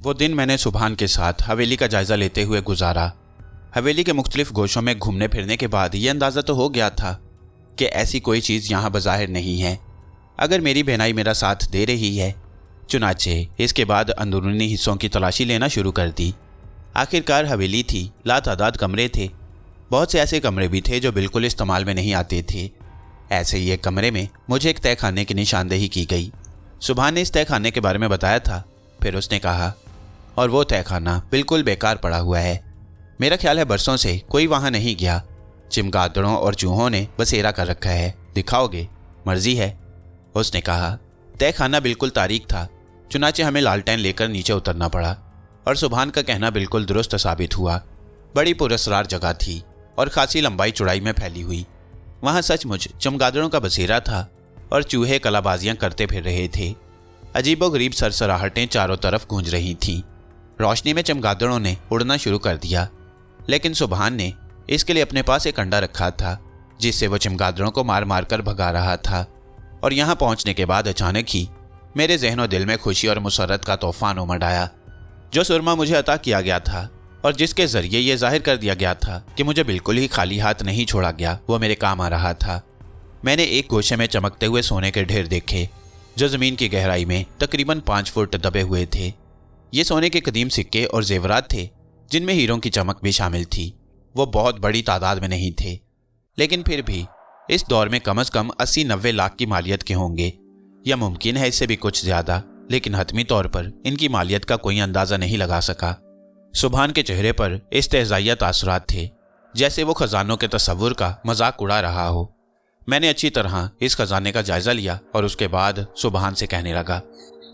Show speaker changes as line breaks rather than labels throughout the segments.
वो दिन मैंने सुभान के साथ हवेली का जायजा लेते हुए गुजारा। हवेली के मुख्तलिफ गोशों में घूमने फिरने के बाद ये अंदाज़ा तो हो गया था कि ऐसी कोई चीज़ यहाँ बज़ाहिर नहीं है अगर मेरी बहनाई मेरा साथ दे रही है। चुनाचे इसके बाद अंदरूनी हिस्सों की तलाशी लेना शुरू कर दी। आखिरकार हवेली थी, लातादाद कमरे थे। बहुत से ऐसे कमरे भी थे जो बिल्कुल इस्तेमाल में नहीं आते थे। ऐसे ही एक कमरे में मुझे एक तय खाने की निशानदेही की गई। सुभान ने इस तय खाने के बारे में बताया था। फिर उसने कहा, और वो तय खाना बिल्कुल बेकार पड़ा हुआ है। मेरा ख्याल है बरसों से कोई वहाँ नहीं गया। चिमगादड़ों और चूहों ने बसेरा कर रखा है। दिखाओगे? मर्जी है, उसने कहा। तय खाना बिल्कुल तारीक था। चुनाचे हमें लालटेन लेकर नीचे उतरना पड़ा और सुभान का कहना बिल्कुल दुरुस्त साबित हुआ। बड़ी पुरस्कार जगह थी और खासी लंबाई चौड़ाई में फैली हुई। वहाँ सचमुच चमगादड़ों का बसेरा था और चूहे कलाबाजियाँ करते फिर रहे थे। अजीबोगरीब सरसराहटें चारों तरफ गूंज रही थीं। रोशनी में चमगादड़ों ने उड़ना शुरू कर दिया, लेकिन सुभान ने इसके लिए अपने पास एक अंडा रखा था जिससे वो चमगादड़ों को मार मार कर भगा रहा था। और यहाँ पहुँचने के बाद अचानक ही मेरे ज़हन दिल में खुशी और मुसर्रत का तूफान उमड़ आया। जो सुरमा मुझे अता किया गया था और जिसके ज़रिए ये जाहिर कर दिया गया था कि मुझे बिल्कुल ही खाली हाथ नहीं छोड़ा गया, वो मेरे काम आ रहा था। मैंने एक गोशे में चमकते हुए सोने के ढेर देखे जो ज़मीन की गहराई में तकरीबन 5 फुट दबे हुए थे। ये सोने के कदीम सिक्के और जेवरात थे जिनमें हीरों की चमक भी शामिल थी। वो बहुत बड़ी तादाद में नहीं थे, लेकिन फिर भी इस दौर में कम से कम 80-90 लाख की मालियत के होंगे, या मुमकिन है इससे भी कुछ ज़्यादा, लेकिन हतमी तौर पर इनकी मालियत का कोई अंदाज़ा नहीं लगा सका। सुभान के चेहरे पर इस्तेज़ाइया तासुरात थे, जैसे वो खजानों के तस्वुर का मजाक उड़ा रहा हो। मैंने अच्छी तरह इस खजाने का जायजा लिया और उसके बाद सुभान से कहने लगा,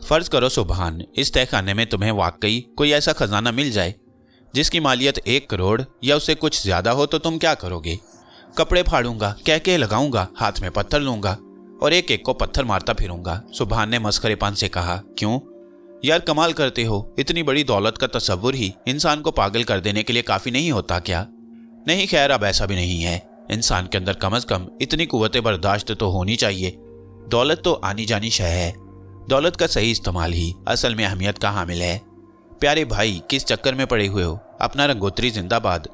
फ़र्ज़ करो सुभान, इस तहखाने में तुम्हें वाकई कोई ऐसा खजाना मिल जाए जिसकी मालियत 1 करोड़ या उससे कुछ ज़्यादा हो, तो तुम क्या करोगे? कपड़े फाड़ूंगा, कह लगाऊंगा, हाथ में पत्थर लूंगा और एक एक को पत्थर मारता फिरूंगा। सुभान ने मस्खरेपन से कहा, क्यों यार, कमाल करते हो। इतनी बड़ी दौलत का तस्वुर ही इंसान को पागल कर देने के लिए काफ़ी नहीं होता क्या? नहीं, खैर अब ऐसा भी नहीं है। इंसान के अंदर कम से कम इतनी कुव्वत बर्दाश्त तो होनी चाहिए। दौलत तो आनी जानी शय है। दौलत का सही इस्तेमाल ही असल में अहमियत का हामिल है। प्यारे भाई, किस चक्कर में पड़े हुए हो? अपना रंगोत्री जिंदाबाद।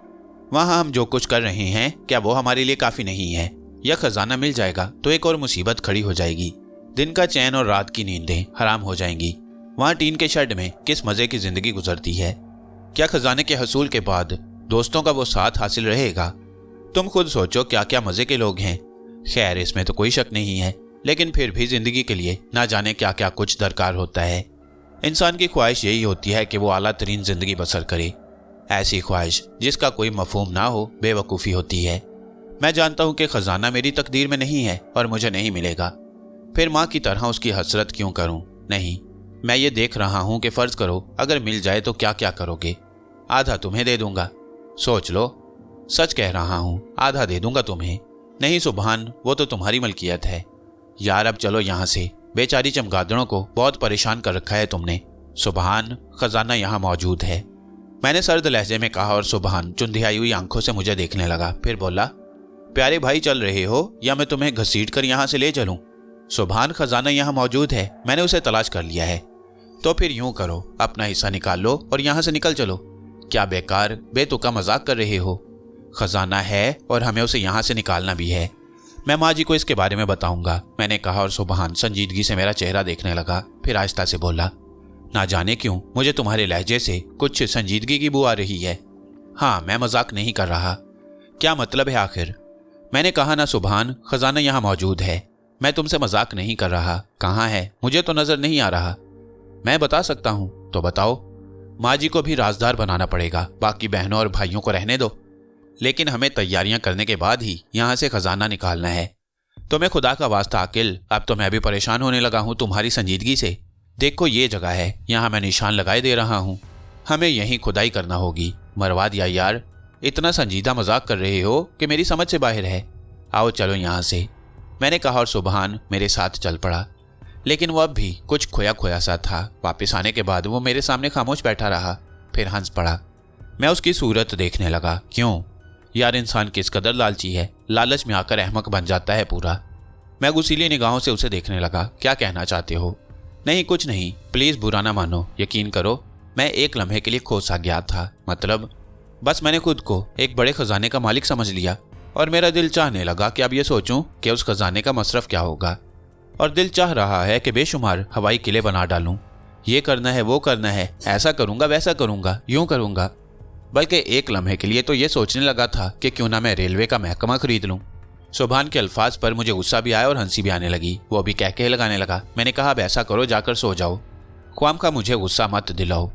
वहाँ हम जो कुछ कर रहे हैं, क्या वो हमारे लिए काफ़ी नहीं है? यह खजाना मिल जाएगा तो एक और मुसीबत खड़ी हो जाएगी। दिन का चैन और रात की नींदें हराम हो जाएंगी। वहाँ टीन के शेड में किस मज़े की ज़िंदगी गुजरती है। क्या खजाने के हसूल के बाद दोस्तों का वो साथ हासिल रहेगा? तुम खुद सोचो क्या क्या मज़े के लोग हैं। खैर, इसमें तो कोई शक नहीं है, लेकिन फिर भी ज़िंदगी के लिए ना जाने क्या क्या कुछ दरकार होता है। इंसान की ख्वाहिश यही होती है कि वो आला तरीन ज़िंदगी बसर करे। ऐसी ख्वाहिश जिसका कोई मफहूम ना हो बेवकूफ़ी होती है। मैं जानता हूँ कि ख़जाना मेरी तकदीर में नहीं है और मुझे नहीं मिलेगा, फिर माँ की तरह उसकी हसरत क्यों करूँ? नहीं, मैं ये देख रहा हूँ कि फ़र्ज़ करो अगर मिल जाए तो क्या क्या करोगे? आधा तुम्हें दे दूंगा। सोच लो, सच कह रहा हूँ, आधा दे दूंगा तुम्हें। नहीं सुभान, वो तो तुम्हारी मलकियत है। यार अब चलो यहाँ से, बेचारी चमगादड़ों को बहुत परेशान कर रखा है तुमने। सुभान, खजाना यहाँ मौजूद है, मैंने सर्द लहजे में कहा और सुभान चुंधियाई हुई आंखों से मुझे देखने लगा। फिर बोला, प्यारे भाई चल रहे हो या मैं तुम्हें घसीट कर यहाँ से ले चलूँ? सुभान, खजाना यहाँ मौजूद है, मैंने उसे तलाश कर लिया है। तो फिर यूं करो, अपना हिस्सा निकाल लो और यहाँ से निकल चलो। क्या बेकार बेतुका मजाक कर रहे हो? खजाना है और हमें उसे यहाँ से निकालना भी है। मैं माँ जी को इसके बारे में बताऊंगा, मैंने कहा और सुभान संजीदगी से मेरा चेहरा देखने लगा। फिर आहिस्ता से बोला, ना जाने क्यों मुझे तुम्हारे लहजे से कुछ संजीदगी की बू आ रही है। हाँ, मैं मजाक नहीं कर रहा। क्या मतलब है आखिर? मैंने कहा ना सुभान, खजाना यहाँ मौजूद है, मैं तुमसे मजाक नहीं कर रहा। कहाँ है? मुझे तो नजर नहीं आ रहा। मैं बता सकता हूँ, तो बताओ। माँ जी को भी राजदार बनाना पड़ेगा, बाकी बहनों और भाइयों को रहने दो, लेकिन हमें तैयारियां करने के बाद ही यहाँ से खजाना निकालना है। तुम्हें खुदा का वास्ता अकिल, अब तो मैं भी परेशान होने लगा हूँ तुम्हारी संजीदगी से। देखो ये जगह है, यहाँ मैं निशान लगाए दे रहा हूँ, हमें यहीं खुदाई करना होगी। मरवा दिया यार, इतना संजीदा मजाक कर रहे हो कि मेरी समझ से बाहर है। आओ चलो यहाँ से, मैंने कहा और सुभान मेरे साथ चल पड़ा। लेकिन वो अब भी कुछ खोया खोया सा था। वापस आने के बाद वो मेरे सामने खामोश बैठा रहा, फिर हंस पड़ा। मैं उसकी सूरत देखने लगा। क्यों यार, इंसान किस कदर लालची है, लालच में आकर अहमक बन जाता है पूरा। मैं गुस्सीली निगाहों से उसे देखने लगा। क्या कहना चाहते हो? नहीं कुछ नहीं, प्लीज़ बुरा ना मानो, यकीन करो मैं एक लम्हे के लिए खो सा गया था। मतलब बस मैंने खुद को एक बड़े खजाने का मालिक समझ लिया और मेरा दिल चाहने लगा कि अब ये सोचूं कि उस खजाने का मसरफ क्या होगा। और दिल चाह रहा है कि बेशुमार हवाई किले बना डालूं। ये करना है, वो करना है, ऐसा करूंगा, वैसा करूंगा, यूं करूंगा। बल्कि एक लम्हे के लिए तो ये सोचने लगा था कि क्यों ना मैं रेलवे का महकमा खरीद लूं। सुभान के अल्फाज पर मुझे गुस्सा भी आया और हंसी भी आने लगी। वो भी कह लगाने लगा। मैंने कहा अब ऐसा करो, जाकर सो जाओ, ख्वाम का मुझे गुस्सा मत दिलाओ।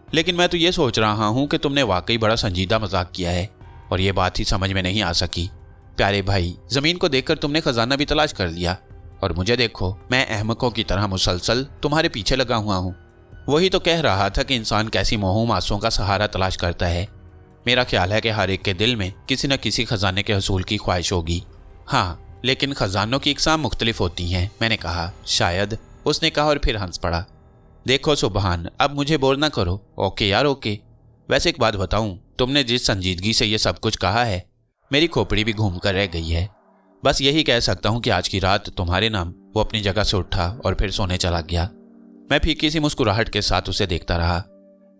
लेकिन मैं तो ये सोच रहा हूं कि तुमने वाकई बड़ा संजीदा मजाक किया है और ये बात ही समझ में नहीं आ सकी। प्यारे भाई, जमीन को देखकर तुमने खजाना भी तलाश कर लिया और मुझे देखो, मैं अहमकों की तरह मुसलसल तुम्हारे पीछे लगा हुआ हूँ। वही तो कह रहा था कि इंसान कैसी मोहूम आंसुओं का सहारा तलाश करता है। मेरा ख्याल है कि हर एक के दिल में किसी न किसी खजाने के हसूल की ख्वाहिश होगी। हाँ, लेकिन खजानों की इकसाम मुख्तलिफ होती हैं, मैंने कहा। शायद, उसने कहा और फिर हंस पड़ा। देखो सुभान, अब मुझे बोर ना करो। ओके यार, ओके। वैसे एक बात बताऊं, तुमने जिस संजीदगी से ये सब कुछ कहा है, मेरी खोपड़ी भी घूम कर रह गई है। बस यही कह सकता हूं कि आज की रात तुम्हारे नाम वो अपनी जगह से उठा और फिर सोने चला गया। मैं फीकी सी मुस्कुराहट के साथ उसे देखता रहा।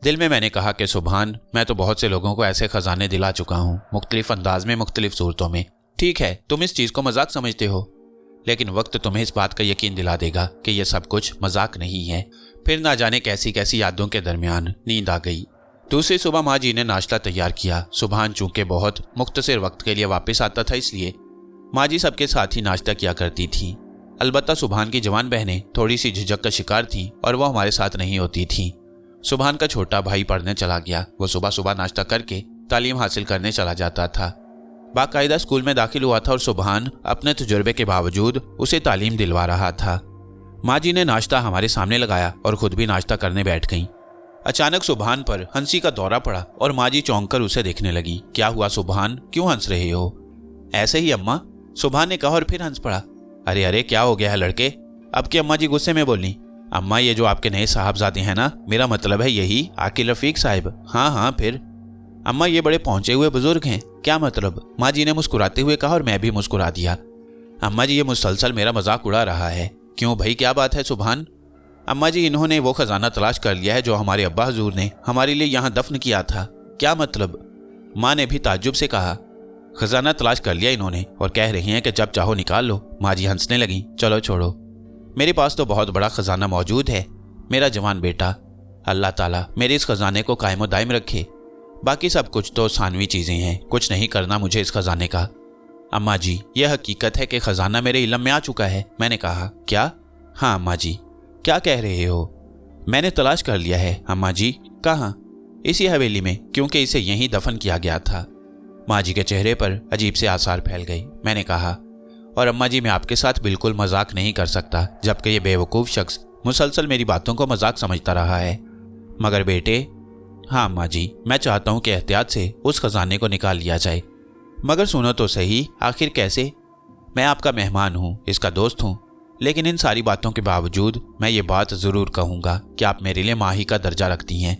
दिल में मैंने कहा कि सुभान, मैं तो बहुत से लोगों को ऐसे खजाने दिला चुका हूँ, मुख्तलिफ अंदाज में, मुख्तलिफ सूरतों में। ठीक है, तुम इस चीज़ को मजाक समझते हो, लेकिन वक्त तुम्हें इस बात का यकीन दिला देगा कि यह सब कुछ मजाक नहीं है। फिर ना जाने कैसी कैसी यादों के दरमियान नींद आ गई। दूसरी सुबह माँ जी ने नाश्ता तैयार किया। सुभान चूंकि बहुत मुख्तसर वक्त के लिए वापस आता था, इसलिए माँ जी सबके साथ ही नाश्ता किया करती थी। अलबत्ता सुभान की जवान बहनें थोड़ी सी झिझक का शिकार थीं और वह हमारे साथ नहीं होती थीं। सुभान का छोटा भाई पढ़ने चला गया। वो सुबह सुबह नाश्ता करके तालीम हासिल करने चला जाता था। बाकायदा स्कूल में दाखिल हुआ था और सुभान अपने तजुर्बे के बावजूद उसे तालीम दिलवा रहा था। माँ जी ने नाश्ता हमारे सामने लगाया और खुद भी नाश्ता करने बैठ गईं। अचानक सुभान पर हंसी का दौरा पड़ा और माँ जी चौंक कर उसे देखने लगी। क्या हुआ सुभान, क्यों हंस रहे हो? ऐसे ही अम्मा, सुभान ने कहा और फिर हंस पड़ा। अरे अरे, क्या हो गया है लड़के? अब की अम्मा जी गुस्से में बोली। अम्मा, ये जो आपके नए साहबजादे हैं ना, मेरा मतलब है यही आकिल रफीक साहिब। हाँ हाँ, फिर? अम्मा, ये बड़े पहुंचे हुए बुजुर्ग हैं। क्या मतलब? माँ जी ने मुस्कुराते हुए कहा और मैं भी मुस्कुरा दिया। अम्मा जी, ये मुसलसल मेरा मजाक उड़ा रहा है। क्यों भाई, क्या बात है सुभान? अम्मा जी, इन्होंने वो खजाना तलाश कर लिया है जो हमारे अब्बा हुजूर ने हमारे लिए यहाँ दफन किया था। क्या मतलब? माँ ने भी ताज्जुब से कहा। खजाना तलाश कर लिया इन्होंने और कह रही हैं कि जब चाहो निकाल लो। माँ जी हंसने लगी। चलो छोड़ो, मेरे पास तो बहुत बड़ा खजाना मौजूद है मेरा जवान बेटा। अल्लाह ताला मेरे इस खजाने को कायम दायम रखे। बाकी सब कुछ तो सानवी चीज़ें हैं, कुछ नहीं करना मुझे इस खजाने का। अम्मा जी, यह हकीकत है कि खजाना मेरे इल्म में आ चुका है। मैंने कहा। क्या? हाँ अम्मा जी। क्या कह रहे हो? मैंने तलाश कर लिया है अम्मा जी। कहाँ? इसी हवेली में, क्योंकि इसे यहीं दफन किया गया था। माँ जी के चेहरे पर अजीब से आसार फैल गए। मैंने कहा, और अम्मा जी, मैं आपके साथ बिल्कुल मजाक नहीं कर सकता, जबकि ये बेवकूफ़ शख्स मुसलसल मेरी बातों को मजाक समझता रहा है। मगर बेटे। हाँ अम्मा जी, मैं चाहता हूँ कि एहतियात से उस खजाने को निकाल लिया जाए। मगर सुनो तो सही, आखिर कैसे? मैं आपका मेहमान हूँ, इसका दोस्त हूँ, लेकिन इन सारी बातों के बावजूद मैं ये बात ज़रूर कहूँगा कि आप मेरे लिए माही का दर्जा रखती हैं।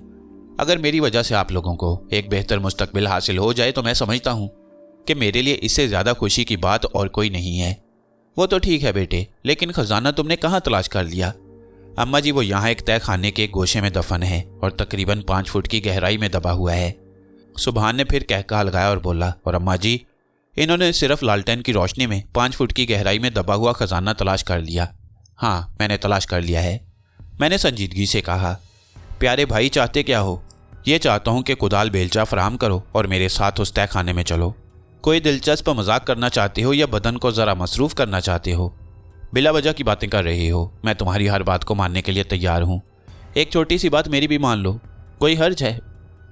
अगर मेरी वजह से आप लोगों को एक बेहतर मुस्तकबिल हासिल हो जाए तो मैं समझता हूँ कि मेरे लिए इससे ज़्यादा खुशी की बात और कोई नहीं है। वो तो ठीक है बेटे, लेकिन खजाना तुमने कहाँ तलाश कर लिया? अम्मा जी, वो यहाँ एक तय खाने के गोशे में दफन है और तकरीबन 5 फुट की गहराई में दबा हुआ है। सुभान ने फिर कहका लगाया और बोला, और अम्मा जी, इन्होंने सिर्फ लालटेन की रोशनी में 5 फुट की गहराई में दबा हुआ खजाना तलाश कर लिया। हाँ, मैंने तलाश कर लिया है। मैंने संजीदगी से कहा। प्यारे भाई, चाहते क्या हो? ये चाहता हूँ कि कुदाल बेलचा फराहम करो और मेरे साथ उस तय खाने में चलो। कोई दिलचस्प मजाक करना चाहते हो या बदन को ज़रा मसरूफ़ करना चाहते हो? बिला वजह की बातें कर रहे हो। मैं तुम्हारी हर बात को मानने के लिए तैयार हूँ। एक छोटी सी बात मेरी भी मान लो। कोई हर्ज है?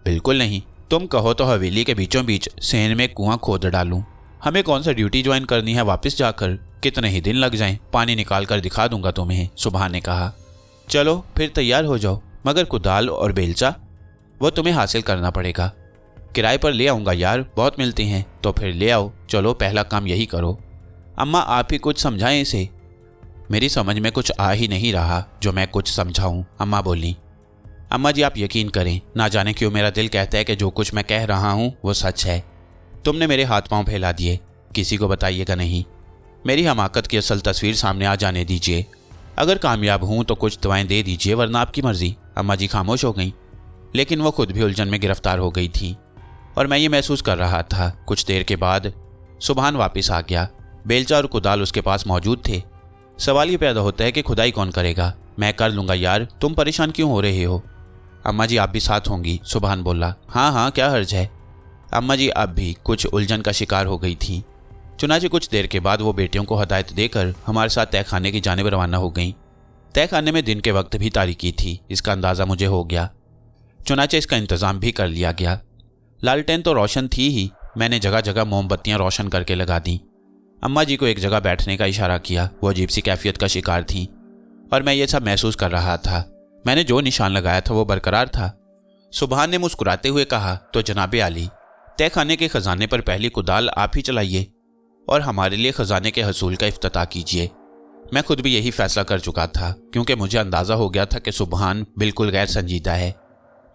बिल्कुल नहीं। तुम कहो तो हवेली के बीचों बीच सेन में कुआं खोद डालूं। हमें कौन सा ड्यूटी ज्वाइन करनी है, वापस जाकर कितने ही दिन लग जाएं, पानी निकाल कर दिखा दूंगा तुम्हें, सुभान ने कहा। चलो फिर तैयार हो जाओ, मगर कुदाल और बेलचा वो तुम्हें हासिल करना पड़ेगा। किराए पर ले आऊँगा यार, बहुत मिलते हैं। तो फिर ले आओ। चलो, पहला काम यही करो। अम्मा, आप ही कुछ समझाएं इसे। मेरी समझ में कुछ आ ही नहीं रहा जो मैं कुछ समझाऊं, अम्मा बोली। अम्मा जी, आप यकीन करें, ना जाने क्यों मेरा दिल कहता है कि जो कुछ मैं कह रहा हूँ वो सच है। तुमने मेरे हाथ पांव फैला दिए, किसी को बताइएगा नहीं। मेरी हमाकत की असल तस्वीर सामने आ जाने दीजिए। अगर कामयाब हूँ तो कुछ दवाएं दे दीजिए, वरना आपकी मर्जी। अम्मा जी खामोश हो गईं। लेकिन वो खुद भी उलझन में गिरफ्तार हो गई थी और मैं ये महसूस कर रहा था। कुछ देर के बाद सुबहान वापस आ गया। बेलचा और कुदाल उसके पास मौजूद थे। सवाल ये पैदा होता है कि खुदाई कौन करेगा। मैं कर लूँगा यार, तुम परेशान क्यों हो रहे हो? अम्मा जी आप भी साथ होंगी, सुबहान बोला। हाँ हाँ, क्या हर्ज है। अम्मा जी अब भी कुछ उलझन का शिकार हो गई थी। चुनाचे कुछ देर के बाद वो बेटियों को हदायत देकर हमारे साथ तहखाने की जानिब रवाना हो गईं। तहखाने में दिन के वक्त भी तारीकी थी, इसका अंदाज़ा मुझे हो गया। चुनाचे इसका इंतज़ाम भी कर लिया गया। लालटेन तो रोशन थी ही, मैंने जगह जगह मोमबत्तियाँ रोशन करके लगा दी। अम्मा जी को एक जगह बैठने का इशारा किया। वो अजीब सी कैफियत का शिकार थी और मैं ये सब महसूस कर रहा था। मैंने जो निशान लगाया था वो बरकरार था। सुबहान ने मुस्कुराते हुए कहा, तो जनाबे आली, तहखाने के खजाने पर पहली कुदाल आप ही चलाइए और हमारे लिए खजाने के हसूल का इफ्तिताह कीजिए। मैं खुद भी यही फैसला कर चुका था, क्योंकि मुझे अंदाज़ा हो गया था कि सुबहान बिल्कुल गैर संजीदा है।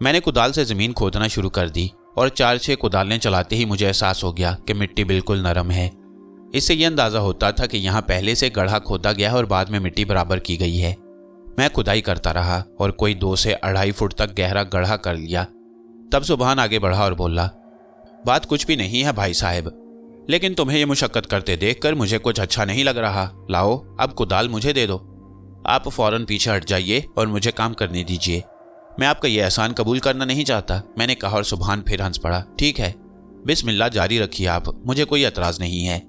मैंने कुदाल से ज़मीन खोदना शुरू कर दी और 4-6 कुदालें चलाते ही मुझे एहसास हो गया कि मिट्टी बिल्कुल नरम है। इससे यह अंदाज़ा होता था कि यहाँ पहले से गड्ढा खोदा गया है और बाद में मिट्टी बराबर की गई है। मैं खुदाई करता रहा और कोई 2 से 2.5 फुट तक गहरा गड्ढा कर लिया। तब सुबहान आगे बढ़ा और बोला, बात कुछ भी नहीं है भाई साहब, लेकिन तुम्हें ये मुशक्कत करते देखकर मुझे कुछ अच्छा नहीं लग रहा। लाओ अब कुदाल मुझे दे दो। आप फौरन पीछे हट जाइए और मुझे काम करने दीजिए। मैं आपका ये एहसान कबूल करना नहीं चाहता, मैंने कहा और सुबहान फिर हंस पड़ा। ठीक है, बिस्मिल्लाह जारी रखिए आप, मुझे कोई एतराज़ नहीं है।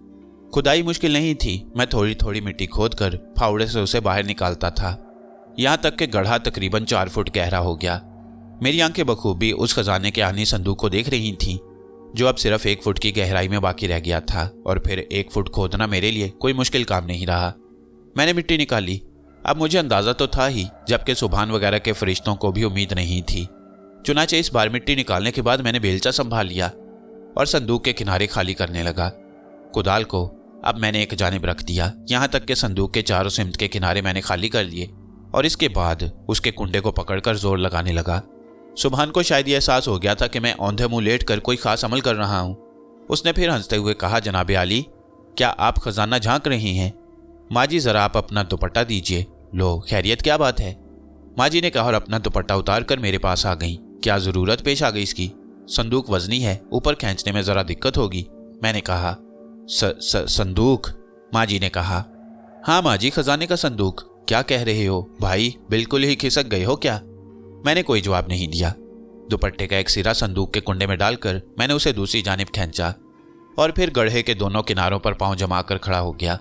खुदाई मुश्किल नहीं थी। मैं थोड़ी थोड़ी मिट्टी खोद कर फावड़े से उसे बाहर निकालता था, यहाँ तक कि गड्ढा तकरीबन 4 फुट गहरा हो गया। मेरी आंखें बखूबी उस खजाने के आनी संदूक को देख रही थीं, जो अब सिर्फ 1 फुट की गहराई में बाकी रह गया था और फिर 1 फुट खोदना मेरे लिए कोई मुश्किल काम नहीं रहा। मैंने मिट्टी निकाली। अब मुझे अंदाज़ा तो था ही, जबकि सुबहान वगैरह के फरिश्तों को भी उम्मीद नहीं थी। चुनाचे इस बार मिट्टी निकालने के बाद मैंने बेलचा संभाल लिया और संदूक के किनारे खाली करने लगा। कुदाल को अब मैंने एक जानिब रख दिया, यहाँ तक कि संदूक के चारों सिमत के किनारे मैंने खाली कर लिए और इसके बाद उसके कुंडे को पकड़कर जोर लगाने लगा। सुबहान को शायद ये एहसास हो गया था कि मैं औंधे मुंह लेट कर कोई खास अमल कर रहा हूँ। उसने फिर हंसते हुए कहा, जनाबे आली, क्या आप खजाना झांक रही हैं? माँ जी ज़रा आप अपना दुपट्टा दीजिए। लो, खैरियत क्या बात है? माँ जी ने कहा और अपना दुपट्टा उतार कर मेरे पास आ गई। क्या ज़रूरत पेश आ गई इसकी? संदूक वजनी है, ऊपर खींचने में ज़रा दिक्कत होगी। मैंने कहा, संदूक? माँ जी ने कहा, हाँ माँ जी, खजाने का संदूक। क्या कह रहे हो भाई, बिल्कुल ही खिसक गए हो क्या? मैंने कोई जवाब नहीं दिया। दुपट्टे का एक सिरा संदूक के कुंडे में डालकर मैंने उसे दूसरी जानिब खींचा और फिर गड्ढे के दोनों किनारों पर पांव जमाकर खड़ा हो गया।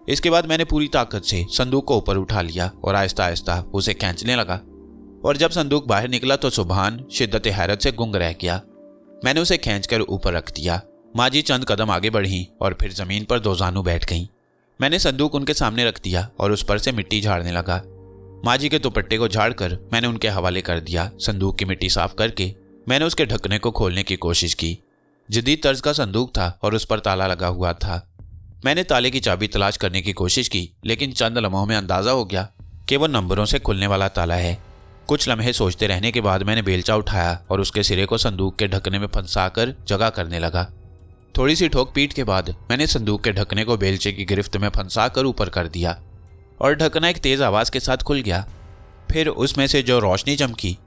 इसके बाद मैंने पूरी ताकत से संदूक को ऊपर उठा लिया और आहिस्ता आहिस्ता उसे खींचने लगा और जब संदूक बाहर निकला तो सुबहान शिद्दत हैरत से गुंग रह गया। मैंने उसे खींचकर ऊपर रख दिया। माँ जी चंद कदम आगे बढ़ी और फिर जमीन पर 2 जानू बैठ गईं। मैंने संदूक उनके सामने रख दिया और उस पर से मिट्टी झाड़ने लगा। माँ जी के दुपट्टे को झाड़कर मैंने उनके हवाले कर दिया। संदूक की मिट्टी साफ करके मैंने उसके ढकने को खोलने की कोशिश की। जदीद तर्ज का संदूक था और उस पर ताला लगा हुआ था। मैंने ताले की चाबी तलाश करने की कोशिश की, लेकिन चंद लम्हों में अंदाज़ा हो गया कि वो नंबरों से खुलने वाला ताला है। कुछ लम्हे सोचते रहने के बाद मैंने बेलचा उठाया और उसके सिरे को संदूक के ढकने में फंसाकर जगह करने लगा। थोड़ी सी ठोक पीट के बाद मैंने संदूक के ढकने को बेलचे की गिरफ्त में फंसाकर ऊपर कर दिया और ढकना एक तेज़ आवाज़ के साथ खुल गया। फिर उसमें से जो रोशनी चमकी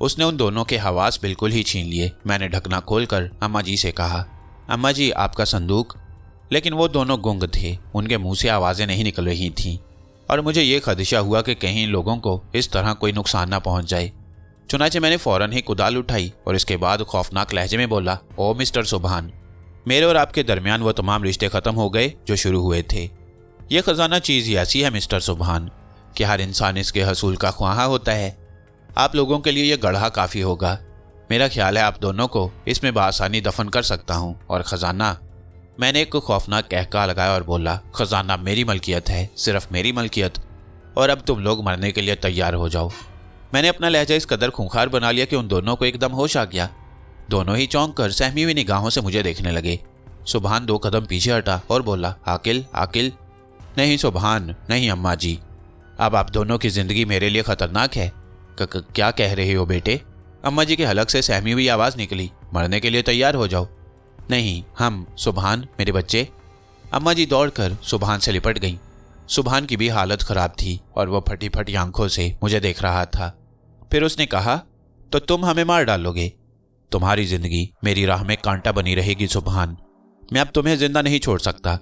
उसने उन दोनों के हवास बिल्कुल ही छीन लिए। मैंने ढकना खोलकर अम्मा जी से कहा, अम्मा जी आपका संदूक। लेकिन वो दोनों गुंग थे, उनके मुंह से आवाज़ें नहीं निकल रही थीं और मुझे ये खदशा हुआ कि कहीं लोगों को इस तरह कोई नुकसान ना पहुंच जाए। चुनाचे मैंने फ़ौरन ही कुदाल उठाई और इसके बाद खौफनाक लहजे में बोला, ओ मिस्टर सुबहान, मेरे और आपके दरमियान वो तमाम रिश्ते ख़त्म हो गए जो शुरू हुए थे। यह ख़जाना चीज़ ही ऐसी है मिस्टर सुबहान कि हर इंसान इसके हसूल का ख्वाहा होता है। आप लोगों के लिए यह गड्ढा काफ़ी होगा। मेरा ख्याल है आप दोनों को इसमें बआसानी दफन कर सकता हूँ। और ख़जाना, मैंने एक खौफनाक कहका लगाया और बोला, ख़जाना मेरी मलकियत है, सिर्फ मेरी मलकियत, और अब तुम लोग मरने के लिए तैयार हो जाओ। मैंने अपना लहजा इस कदर खूंखार बना लिया कि उन दोनों को एकदम होश आ गया। दोनों ही चौंक कर सहमी हुई निगाहों से मुझे देखने लगे। सुबहान 2 कदम पीछे हटा और बोला, आकिल आकिल। नहीं सुबहान, नहीं अम्मा जी, अब आप दोनों की ज़िंदगी मेरे लिए ख़तरनाक है। क्या कह रहे हो बेटे? अम्मा जी के हलक से सहमी हुई आवाज़ निकली, मरने के लिए तैयार हो जाओ। नहीं, हम सुबहान, मेरे बच्चे। अम्मा जी दौड़कर सुबहान से लिपट गईं। सुबहान की भी हालत ख़राब थी और वह फटी फटी आंखों से मुझे देख रहा था। फिर उसने कहा, तो तुम हमें मार डालोगे। तुम्हारी जिंदगी मेरी राह में कांटा बनी रहेगी सुभान। मैं अब तुम्हें जिंदा नहीं छोड़ सकता।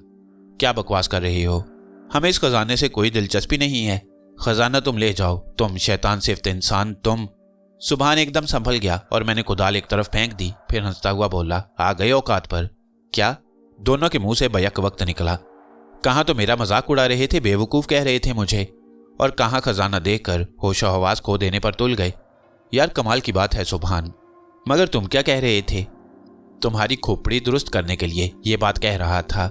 क्या बकवास कर रही हो? हमें इस खजाने से कोई दिलचस्पी नहीं है। खजाना तुम ले जाओ। तुम शैतान सिफ्त इंसान, तुम। सुभान एकदम संभल गया और मैंने कुदाल एक तरफ फेंक दी। फिर हंसता हुआ बोला, आ गए औकात पर। क्या? दोनों के मुंह से बैक वक्त निकला। कहाँ तो मेरा मजाक उड़ा रहे थे, बेवकूफ कह रहे थे मुझे, और कहाँ खजाना देखकर होशो हवास खो देने पर तुल गए। यार कमाल की बात है सुभान। मगर तुम क्या कह रहे थे? तुम्हारी खोपड़ी दुरुस्त करने के लिए ये बात कह रहा था।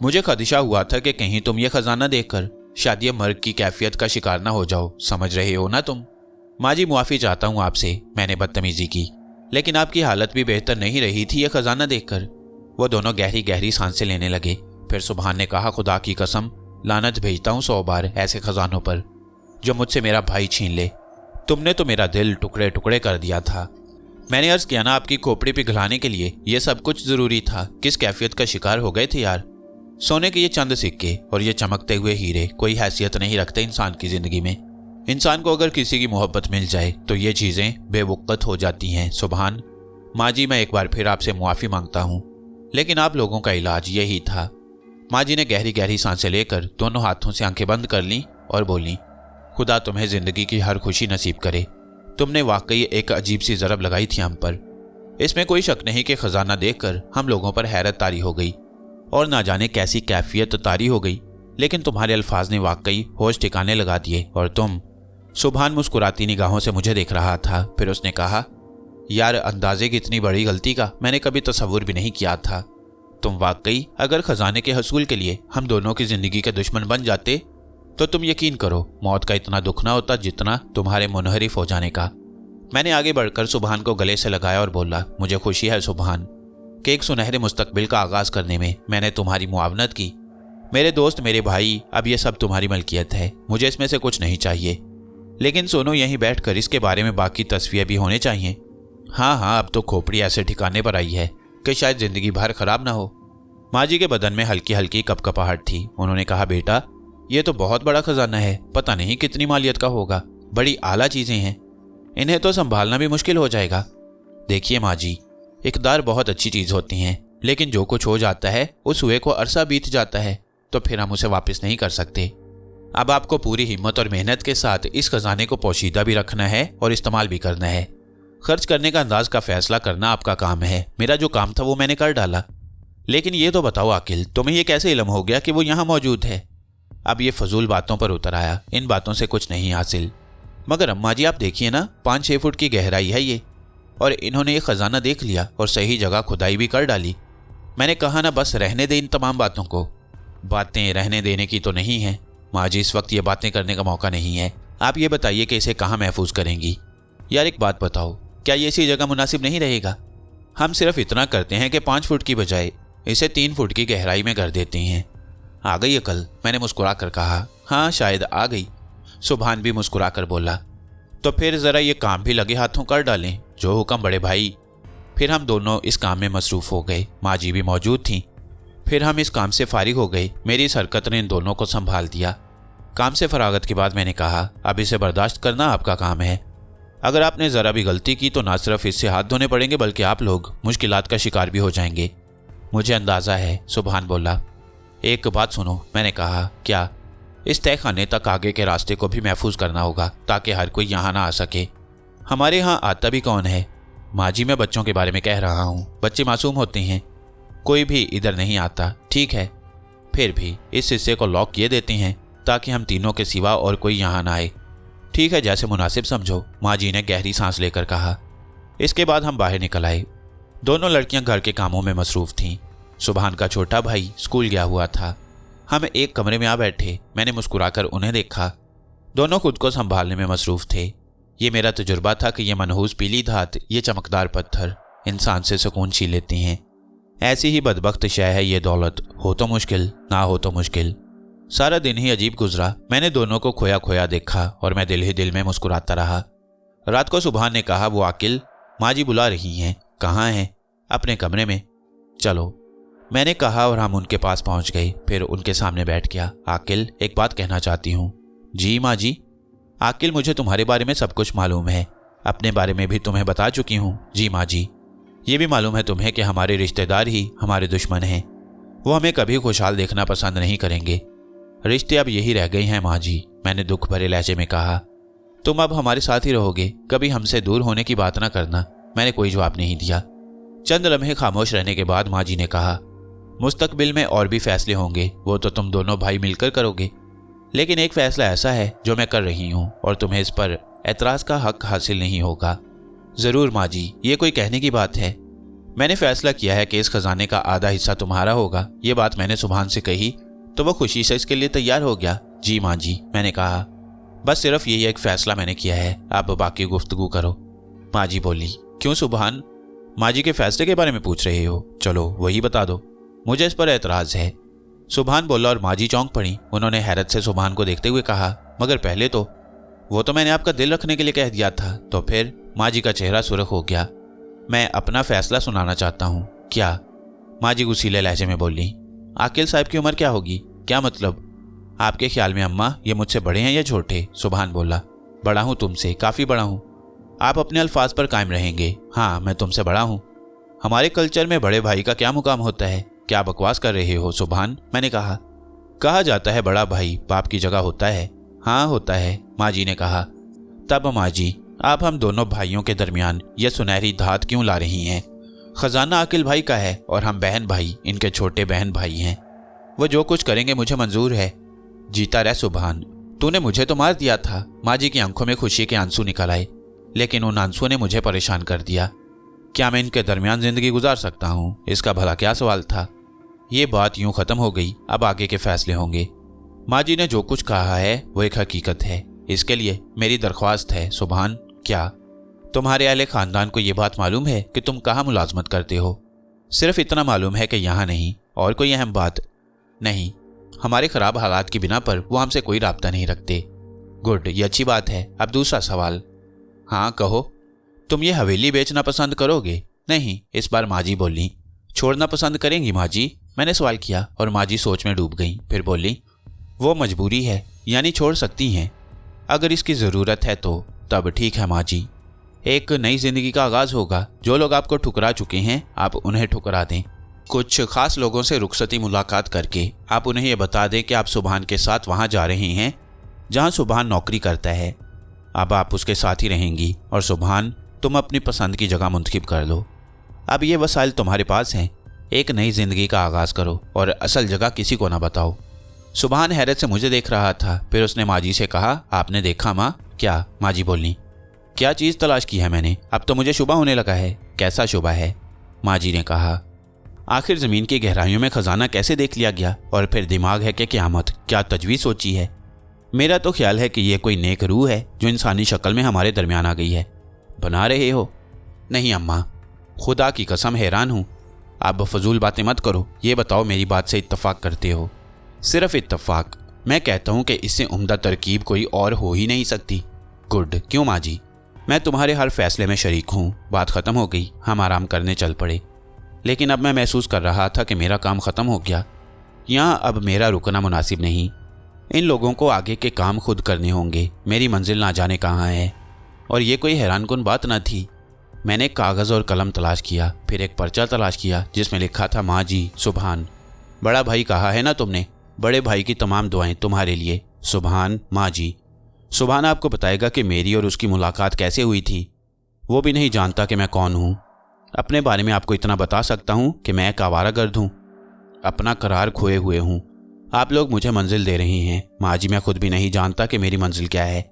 मुझे खदशा हुआ था कि कहीं तुम ये खजाना देखकर शादी मर्ग की कैफियत का शिकार ना हो जाओ। समझ रहे हो ना तुम? माँ जी मुआफ़ी चाहता हूँ आपसे, मैंने बदतमीजी की, लेकिन आपकी हालत भी बेहतर नहीं रही थी यह खजाना देखकर। वो दोनों गहरी गहरी सांसें लेने लगे। फिर सुभान ने कहा, खुदा की कसम, लानत भेजता हूँ 100 बार ऐसे खजानों पर जो मुझसे मेरा भाई छीन ले। तुमने तो मेरा दिल टुकड़े टुकड़े कर दिया था। मैंने अर्ज किया ना, आपकी खोपड़ी पिघलाने के लिए यह सब कुछ जरूरी था। किस कैफियत का शिकार हो गए थे यार। सोने के ये चंद सिक्के और ये चमकते हुए हीरे कोई हैसियत नहीं रखते इंसान की जिंदगी में। इंसान को अगर किसी की मोहब्बत मिल जाए तो ये चीजें बेवकूफ़ हो जाती हैं सुभान। माँ जी मैं एक बार फिर आपसे मुआफ़ी मांगता हूँ, लेकिन आप लोगों का इलाज यही था। माँ जी ने गहरी गहरी सांसें लेकर दोनों हाथों से आंखें बंद कर लीं और बोली, खुदा तुम्हें जिंदगी की हर खुशी नसीब करे। तुमने वाकई एक अजीब सी ज़रब लगाई थी हम पर। इसमें कोई शक नहीं कि खजाना देखकर हम लोगों पर हैरत तारी हो गई और ना जाने कैसी कैफियत तारी हो गई, लेकिन तुम्हारे अल्फाज ने वाकई होश ठिकाने लगा दिए। और तुम। सुभान मुस्कुराती निगाहों से मुझे देख रहा था। फिर उसने कहा, यार अंदाजे की इतनी बड़ी गलती का मैंने कभी तसव्वुर भी नहीं किया था। तुम वाकई अगर खजाने के हसूल के लिए हम दोनों की जिंदगी के दुश्मन बन जाते तो तुम यकीन करो मौत का इतना दुख ना होता जितना तुम्हारे मुनहरिफ हो जाने का। मैंने आगे बढ़कर सुभान को गले से लगाया और बोला, मुझे खुशी है सुभान कि एक सुनहरे मुस्तकबिल का आगाज करने में मैंने तुम्हारी मुआवनत की। मेरे दोस्त, मेरे भाई, अब ये सब तुम्हारी मलकियत है। मुझे इसमें से कुछ नहीं चाहिए, लेकिन सुनो, यहीं बैठकर इसके बारे में बाकी तस्वीरें भी होने चाहिए। हाँ, अब तो खोपड़ी ऐसे ठिकाने पर आई है कि शायद जिंदगी भर खराब ना हो। माँ जी के बदन में हल्की हल्की कपकपाहट थी। उन्होंने कहा, बेटा ये तो बहुत बड़ा खजाना है, पता नहीं कितनी मालियत का होगा। बड़ी आला चीजें हैं, इन्हें तो संभालना भी मुश्किल हो जाएगा। देखिए माँ जी, इक़दार बहुत अच्छी चीज होती हैं, लेकिन जो कुछ हो जाता है उस हुए को अरसा बीत जाता है तो फिर हम उसे वापस नहीं कर सकते। अब आपको पूरी हिम्मत और मेहनत के साथ इस खजाने को पोशीदा भी रखना है और इस्तेमाल भी करना है। खर्च करने का अंदाज का फैसला करना आपका काम है। मेरा जो काम था वो मैंने कर डाला। लेकिन ये तो बताओ आकिल, तुम्हें ये कैसे इल्म हो गया कि वो यहाँ मौजूद है? अब ये फजूल बातों पर उतर आया, इन बातों से कुछ नहीं हासिल। मगर अम्मा जी आप देखिए ना, 5-6 फुट की गहराई है ये, और इन्होंने ये खजाना देख लिया और सही जगह खुदाई भी कर डाली। मैंने कहा ना, बस रहने दे इन तमाम बातों को। बातें रहने देने की तो नहीं है माँ जी, इस वक्त ये बातें करने का मौका नहीं है। आप ये बताइए कि इसे कहाँ महफूज करेंगी? यार एक बात बताओ, क्या ये इसी जगह मुनासिब नहीं रहेगा? हम सिर्फ इतना करते हैं कि 5 फुट की बजाय इसे 3 फुट की गहराई में कर देते हैं। आ गई अकल? मैंने मुस्कुरा कर कहा। हाँ शायद आ गई। सुभान भी मुस्कुरा कर बोला, तो फिर ज़रा ये काम भी लगे हाथों कर डालें। जो हुक्म बड़े भाई। फिर हम दोनों इस काम में मसरूफ़ हो गए। माँ जी भी मौजूद थीं। फिर हम इस काम से फारिग हो गए। मेरी इस हरकत ने इन दोनों को संभाल दिया। काम से फरागत के बाद मैंने कहा, अब इसे बर्दाश्त करना आपका काम है। अगर आपने ज़रा भी गलती की तो ना सिर्फ इससे हाथ धोने पड़ेंगे बल्कि आप लोग मुश्किलात का शिकार भी हो जाएंगे। मुझे अंदाज़ा है, सुभान बोला। एक बात सुनो, मैंने कहा। क्या? इस तहखाने तक आगे के रास्ते को भी महफूज करना होगा ताकि हर कोई यहाँ ना आ सके। हमारे यहाँ आता भी कौन है? माँ जी मैं बच्चों के बारे में कह रहा हूँ। बच्चे मासूम होते हैं, कोई भी इधर नहीं आता। ठीक है, फिर भी इस हिस्से को लॉक किए देते हैं ताकि हम तीनों के सिवा और कोई यहाँ ना आए। ठीक है, जैसे मुनासिब समझो, माँ जी ने गहरी सांस लेकर कहा। इसके बाद हम बाहर निकल आए। दोनों लड़कियां घर के कामों में मसरूफ़ थीं। सुभान का छोटा भाई स्कूल गया हुआ था। हम एक कमरे में आ बैठे। मैंने मुस्कुराकर उन्हें देखा। दोनों खुद को संभालने में मसरूफ़ थे। ये मेरा तजुर्बा था कि ये मनहूस पीली धात, ये चमकदार पत्थर इंसान से सुकून छीन लेते हैं। ऐसी ही बदबख्त शय है ये दौलत, हो तो मुश्किल, ना हो तो मुश्किल। सारा दिन ही अजीब गुजरा। मैंने दोनों को खोया खोया देखा और मैं दिल ही दिल में मुस्कुराता रहा। रात को सुभान ने कहा, वो आकिल, माँ जी बुला रही हैं। कहाँ हैं? अपने कमरे में। चलो, मैंने कहा और हम उनके पास पहुंच गए। फिर उनके सामने बैठ गया। आकिल, एक बात कहना चाहती हूँ। जी माँ जी। आकिल, मुझे तुम्हारे बारे में सब कुछ मालूम है। अपने बारे में भी तुम्हें बता चुकी हूँ। जी माँ जी, ये भी मालूम है तुम्हें कि हमारे रिश्तेदार ही हमारे दुश्मन हैं। वो हमें कभी खुशहाल देखना पसंद नहीं करेंगे। रिश्ते अब यही रह गए हैं माँ जी, मैंने दुख भरे लहजे में कहा। तुम अब हमारे साथ ही रहोगे, कभी हमसे दूर होने की बात ना करना। मैंने कोई जवाब नहीं दिया। चंद लम्हे खामोश रहने के बाद माँ जी ने कहा, मुस्तकबिल में और भी फैसले होंगे, वो तो तुम दोनों भाई मिलकर करोगे, लेकिन एक फैसला ऐसा है जो मैं कर रही हूँ और तुम्हें इस पर एतराज़ का हक हासिल नहीं होगा। ज़रूर माँ जी, ये कोई कहने की बात है। मैंने फैसला किया है कि इस खजाने का आधा हिस्सा तुम्हारा होगा। ये बात मैंने सुभान से कही तो वो खुशी से इसके लिए तैयार हो गया। जी माँ जी, मैंने कहा, बस सिर्फ यही एक फैसला मैंने किया है, आप बाकी गुफ्तगू करो। माँ जी बोली, क्यों सुभान, माँ जी के फैसले के बारे में पूछ रहे हो? चलो वही बता दो, मुझे इस पर एतराज़ है। सुभान बोला और माँ जी चौंक पड़ी। उन्होंने हैरत से सुभान को देखते हुए कहा, मगर पहले तो वो तो मैंने आपका दिल रखने के लिए कह दिया था। तो फिर? माँ जी का चेहरा सुर्ख हो गया। मैं अपना फैसला सुनाना चाहता हूँ। क्या? माँ जी गुस्सीले लहजे में बोली, आकिल साहब की उम्र क्या होगी? क्या मतलब? आपके ख्याल में अम्मा ये मुझसे बड़े हैं या छोटे? सुभान बोला, बड़ा हूँ तुमसे, काफ़ी बड़ा हूँ। आप अपने अल्फाज पर कायम रहेंगे। हाँ, मैं तुमसे बड़ा हूँ। हमारे कल्चर में बड़े भाई का क्या मुकाम होता है? क्या बकवास कर रहे हो सुभान? मैंने कहा जाता है बड़ा भाई बाप की जगह होता है। हाँ होता है, माँ जी ने कहा। तब माँ जी, आप हम दोनों भाइयों के दरमियान यह सुनहरी धात क्यों ला रही हैं? खजाना आकिल भाई का है और हम बहन भाई इनके छोटे बहन भाई हैं। वो जो कुछ करेंगे मुझे मंजूर है। जीता रह सुभान, तूने मुझे तो मार दिया था। माँ जी की आंखों में खुशी के आंसू निकल आए, लेकिन उन आंसुओं ने मुझे परेशान कर दिया। क्या मैं इनके दरमियान जिंदगी गुजार सकता हूँ? इसका भला क्या सवाल था? ये बात यूं खत्म हो गई, अब आगे के फैसले होंगे। माँ जी ने जो कुछ कहा है वो एक हकीकत है। इसके लिए मेरी दरख्वास्त है सुभान। क्या तुम्हारे अहले खानदान को ये बात मालूम है कि तुम कहाँ मुलाजमत करते हो? सिर्फ इतना मालूम है कि यहाँ नहीं, और कोई अहम बात नहीं। हमारे खराब हालात की बिना पर वो हमसे कोई राब्ता नहीं रखते। गुड, ये अच्छी बात है। अब दूसरा सवाल। हाँ कहो। तुम ये हवेली बेचना पसंद करोगे? नहीं, इस बार माँ जी बोली। छोड़ना पसंद करेंगी माँ जी? मैंने सवाल किया और माँ जी सोच में डूब गई। फिर बोली, वो मजबूरी है, यानी छोड़ सकती हैं। अगर इसकी ज़रूरत है तो तब ठीक है माँ जी। एक नई जिंदगी का आगाज़ होगा। जो लोग आपको ठुकरा चुके हैं आप उन्हें ठुकरा दें। कुछ खास लोगों से रुखसती मुलाकात करके आप उन्हें यह बता दें कि आप सुभान के साथ वहाँ जा रहे हैं जहाँ सुभान नौकरी करता है। अब आप उसके साथ ही रहेंगी और सुभान तुम अपनी पसंद की जगह मुंतखब कर लो। अब ये वसाइल तुम्हारे पास हैं। एक नई जिंदगी का आगाज़ करो और असल जगह किसी को ना बताओ। सुभान हैरत से मुझे देख रहा था। फिर उसने माँ जी से कहा, आपने देखा माँ? क्या? माँ जी बोली, क्या चीज़ तलाश की है मैंने? अब तो मुझे शुबा होने लगा है। कैसा शुबा है? माँ जी ने कहा, आखिर ज़मीन की गहराइयों में खजाना कैसे देख लिया गया? और फिर दिमाग है कि क़यामत? क्या तजवीज़ सोची है? मेरा तो ख्याल है कि यह कोई नेक रूह है जो इंसानी शक्ल में हमारे दरमियान आ गई है। बना रहे हो? नहीं अम्मा, खुदा की कसम हैरान हूँ। आप फजूल बातें मत करो। ये बताओ, मेरी बात से इत्तफाक करते हो? सिर्फ इत्तफाक। मैं कहता हूँ कि इससे उम्दा तरकीब कोई और हो ही नहीं सकती। गुड। क्यों माँ जी? मैं तुम्हारे हर फैसले में शरीक हूँ। बात ख़त्म हो गई, हम आराम करने चल पड़े। लेकिन अब मैं महसूस कर रहा था कि मेरा काम ख़त्म हो गया। यहाँ अब मेरा रुकना मुनासिब नहीं। इन लोगों को आगे के काम खुद करने होंगे। मेरी मंजिल ना जाने कहाँ है। और ये कोई हैरानकुन बात ना थी। मैंने कागज़ और कलम तलाश किया, फिर एक पर्चा तलाश किया जिसमें लिखा था, माँ जी सुभान। बड़ा भाई कहा है ना तुमने, बड़े भाई की तमाम दुआएं तुम्हारे लिए। सुभान, माँ जी। सुभान आपको बताएगा कि मेरी और उसकी मुलाकात कैसे हुई थी। वो भी नहीं जानता कि मैं कौन हूँ। अपने बारे में आपको इतना बता सकता हूँ कि मैं एक आवारागर्द हूँ, अपना करार खोए हुए हूँ। आप लोग मुझे मंजिल दे रही हैं। माँ जी, मैं खुद भी नहीं जानता कि मेरी मंजिल क्या है।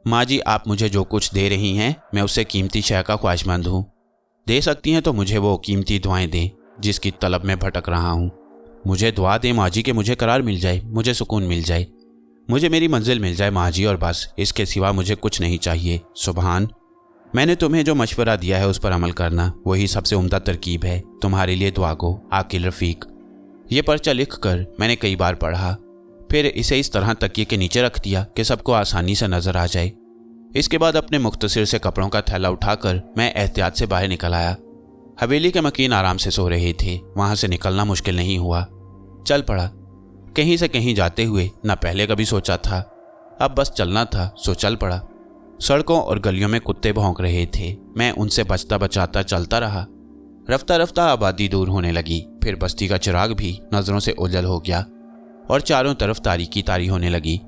माँ जी, आप मुझे जो कुछ दे रही हैं मैं उससे कीमती शय का ख्वाहिशमंद हूँ। दे सकती हैं तो मुझे वो कीमती दुआएं दें जिसकी तलब में भटक रहा हूँ। मुझे दुआ दें माँ जी कि मुझे करार मिल जाए, मुझे सुकून मिल जाए, मुझे मेरी मंजिल मिल जाए माँ जी, और बस इसके सिवा मुझे कुछ नहीं चाहिए। सुभान, मैंने तुम्हें जो मशवरा दिया है उस पर अमल करना, वही सबसे उम्दा तरकीब है। तुम्हारे लिए दुआ गो, आकिल रफ़ीक। ये पर्चा लिख कर मैंने कई बार पढ़ा, फिर इसे इस तरह तकिए के नीचे रख दिया कि सबको आसानी से नजर आ जाए। इसके बाद अपने मुख्तसर से कपड़ों का थैला उठाकर मैं एहतियात से बाहर निकल आया। हवेली के मकीन आराम से सो रहे थे, वहां से निकलना मुश्किल नहीं हुआ। चल पड़ा। कहीं से कहीं जाते हुए न पहले कभी सोचा था, अब बस चलना था, सो चल पड़ा। सड़कों और गलियों में कुत्ते भौंक रहे थे। मैं उनसे बचता बचाता चलता रहा। रफ्ता रफ्ता आबादी दूर होने लगी। फिर बस्ती का चिराग भी नजरों से ओझल हो गया और चारों तरफ तारीकी तारी होने लगी।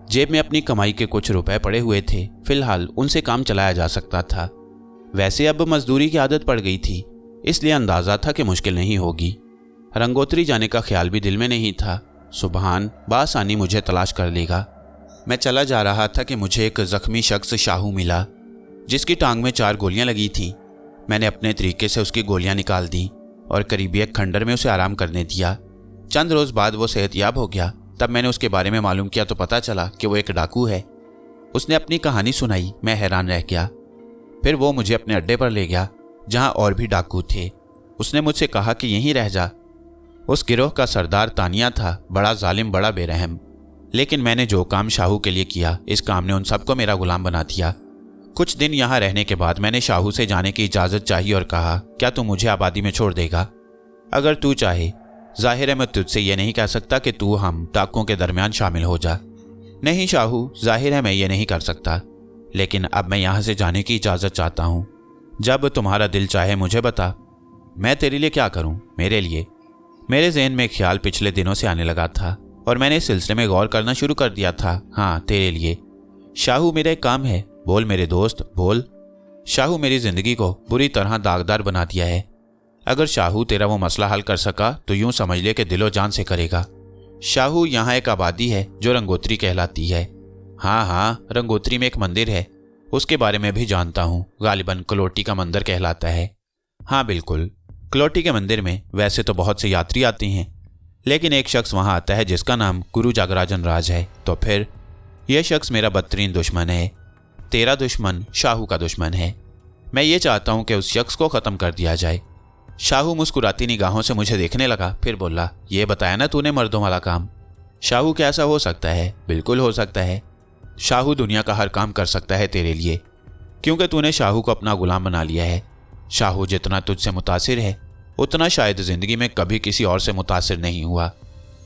जेब में अपनी कमाई के कुछ रुपए पड़े हुए थे। फिलहाल उनसे काम चलाया जा सकता था। वैसे अब मजदूरी की आदत पड़ गई थी, इसलिए अंदाजा था कि मुश्किल नहीं होगी। रंगोत्री जाने का ख्याल भी दिल में नहीं था। सुबहान बासानी मुझे तलाश कर लेगा। मैं चला जा रहा था कि मुझे एक जख्मी शख्स शाहू मिला, जिसकी टांग में 4 गोलियां लगी थीं। मैंने अपने तरीके से उसकी गोलियां निकाल दी और करीबी एक खंडर में उसे आराम करने दिया। चंद रोज बाद वो सेहतयाब हो गया। तब मैंने उसके बारे में मालूम किया तो पता चला कि वो एक डाकू है। उसने अपनी कहानी सुनाई। मैं हैरान रह गया। फिर वो मुझे अपने अड्डे पर ले गया, जहां और भी डाकू थे। उसने मुझसे कहा कि यहीं रह जा। उस गिरोह का सरदार तानिया था, बड़ा जालिम, बड़ा बेरहम। लेकिन मैंने जो काम शाहू के लिए किया, इस काम ने उन सबको मेरा गुलाम बना दिया। कुछ दिन यहाँ रहने के बाद मैंने शाहू से जाने की इजाज़त चाही और कहा, क्या तू मुझे आबादी में छोड़ देगा? अगर तू चाहे। जाहिर है मैं तुझसे ये नहीं कह सकता कि तू हम डाकुओं के दरमियान शामिल हो जा। नहीं शाहू, जाहिर है मैं ये नहीं कर सकता, लेकिन अब मैं यहाँ से जाने की इजाज़त चाहता हूँ। जब तुम्हारा दिल चाहे मुझे बता। मैं तेरे लिए क्या करूँ? मेरे लिए? मेरे ज़हन में ख्याल पिछले दिनों से आने लगा था और मैंने इस सिलसिले में गौर करना शुरू कर दिया था। हाँ, तेरे लिए। शाहू, मेरा एक काम है। बोल मेरे दोस्त, बोल। शाहू, मेरी ज़िंदगी को बुरी तरह दागदार बना दिया है। अगर शाहू तेरा वो मसला हल कर सका तो यूं समझ ले कि दिलो जान से करेगा। शाहू, यहाँ एक आबादी है जो रंगोत्री कहलाती है। हाँ हाँ, रंगोत्री में एक मंदिर है, उसके बारे में भी जानता हूँ। गालिबन कलोटी का मंदिर कहलाता है। हाँ बिल्कुल, कलोटी के मंदिर में वैसे तो बहुत से यात्री आते हैं, लेकिन एक शख्स वहाँ आता है जिसका नाम गुरु जागराजन राज है। तो फिर यह शख्स मेरा बदतरीन दुश्मन है। तेरा दुश्मन शाहू का दुश्मन है। मैं ये चाहता हूँ कि उस शख्स को ख़त्म कर दिया जाए। शाहू मुस्कुराती निगाहों से मुझे देखने लगा। फिर बोला, ये बताया ना तूने मर्दों वाला काम। शाहू, कैसा हो सकता है? बिल्कुल हो सकता है। शाहू दुनिया का हर काम कर सकता है तेरे लिए, क्योंकि तूने शाहू को अपना गुलाम बना लिया है। शाहू जितना तुझसे मुतासिर है, उतना शायद ज़िंदगी में कभी किसी और से मुतासिर नहीं हुआ।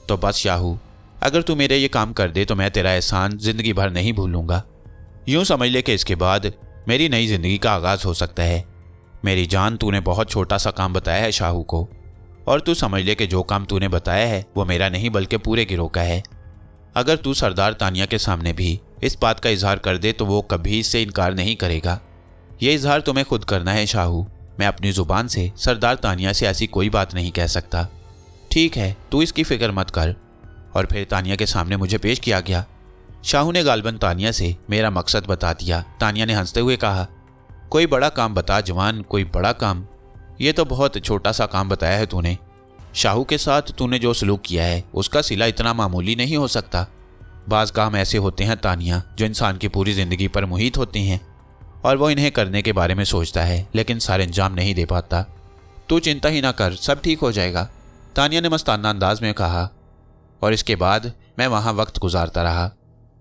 तो बस शाहू, अगर तू मेरे ये काम कर दे तो मैं तेरा एहसान ज़िंदगी भर नहीं भूलूंगा। यूँ समझ ले कि इसके बाद मेरी नई ज़िंदगी का आगाज़ हो सकता है। मेरी जान, तूने बहुत छोटा सा काम बताया है शाहू को, और तू समझ ले कि जो काम तूने बताया है वो मेरा नहीं बल्कि पूरे गिरोह का है। अगर तू सरदार तानिया के सामने भी इस बात का इजहार कर दे तो वो कभी इससे इनकार नहीं करेगा। ये इजहार तुम्हें खुद करना है शाहू। मैं अपनी ज़ुबान से सरदार तानिया से ऐसी कोई बात नहीं कह सकता। ठीक है, तू इसकी फिक्र मत कर। और फिर तानिया के सामने मुझे पेश किया गया। शाहू ने गालबन तानिया से मेरा मकसद बता दिया। तानिया ने हंसते हुए कहा, कोई बड़ा काम बता जवान, कोई बड़ा काम। ये तो बहुत छोटा सा काम बताया है तूने। शाहू के साथ तूने जो सलूक किया है उसका सिला इतना मामूली नहीं हो सकता। बाज़ काम ऐसे होते हैं तानिया, जो इंसान की पूरी ज़िंदगी पर मुहित होते हैं और वो इन्हें करने के बारे में सोचता है लेकिन सारे अंजाम नहीं दे पाता। तू चिंता ही ना कर, सब ठीक हो जाएगा, तानिया ने मस्ताना अंदाज में कहा। और इसके बाद मैं वहाँ वक्त गुजारता रहा।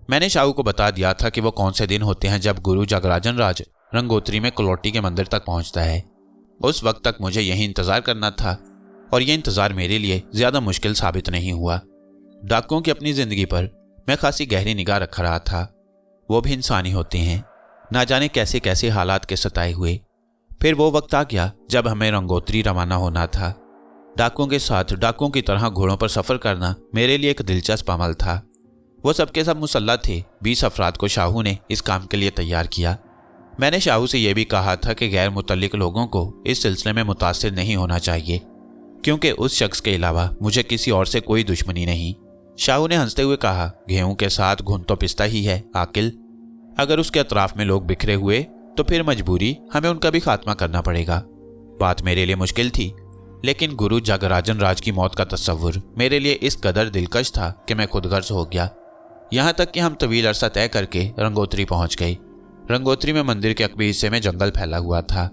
मैंने शाहू को बता दिया था कि वो कौन से दिन होते हैं जब गुरु जागराजन राज रंगोत्री में कलोटी के मंदिर तक पहुँचता है। उस वक्त तक मुझे यही इंतज़ार करना था और यह इंतज़ार मेरे लिए ज़्यादा मुश्किल साबित नहीं हुआ। डाकुओं की अपनी ज़िंदगी पर मैं खासी गहरी निगाह रख रहा था। वो भी इंसानी होते हैं, ना जाने कैसे कैसे हालात के सताए हुए। फिर वो वक्त आ गया जब हमें रंगोत्री रवाना होना था। डाकुओं के साथ डाकुओं की तरह घोड़ों पर सफ़र करना मेरे लिए एक दिलचस्प अमल था। वो सबके सब मुसल्लह थे। 20 अफराद को शाहू ने इस काम के लिए तैयार किया। मैंने शाहू से यह भी कहा था कि गैर मुतल्लिक लोगों को इस सिलसिले में मुतासिर नहीं होना चाहिए, क्योंकि उस शख्स के अलावा मुझे किसी और से कोई दुश्मनी नहीं। शाहू ने हंसते हुए कहा, गेहूं के साथ घुन तो पिसता ही है आकिल। अगर उसके अतराफ में लोग बिखरे हुए तो फिर मजबूरी हमें उनका भी खात्मा करना पड़ेगा। बात मेरे लिए मुश्किल थी, लेकिन गुरु जागराजन राज की मौत का तस्वुर मेरे लिए इस कदर दिलकश था कि मैं खुदगर्ज हो गया। यहाँ तक कि हम तवील अरसा तय करके रंगोत्री पहुँच गए। रंगोत्री में मंदिर के अकबी हिस्से में जंगल फैला हुआ था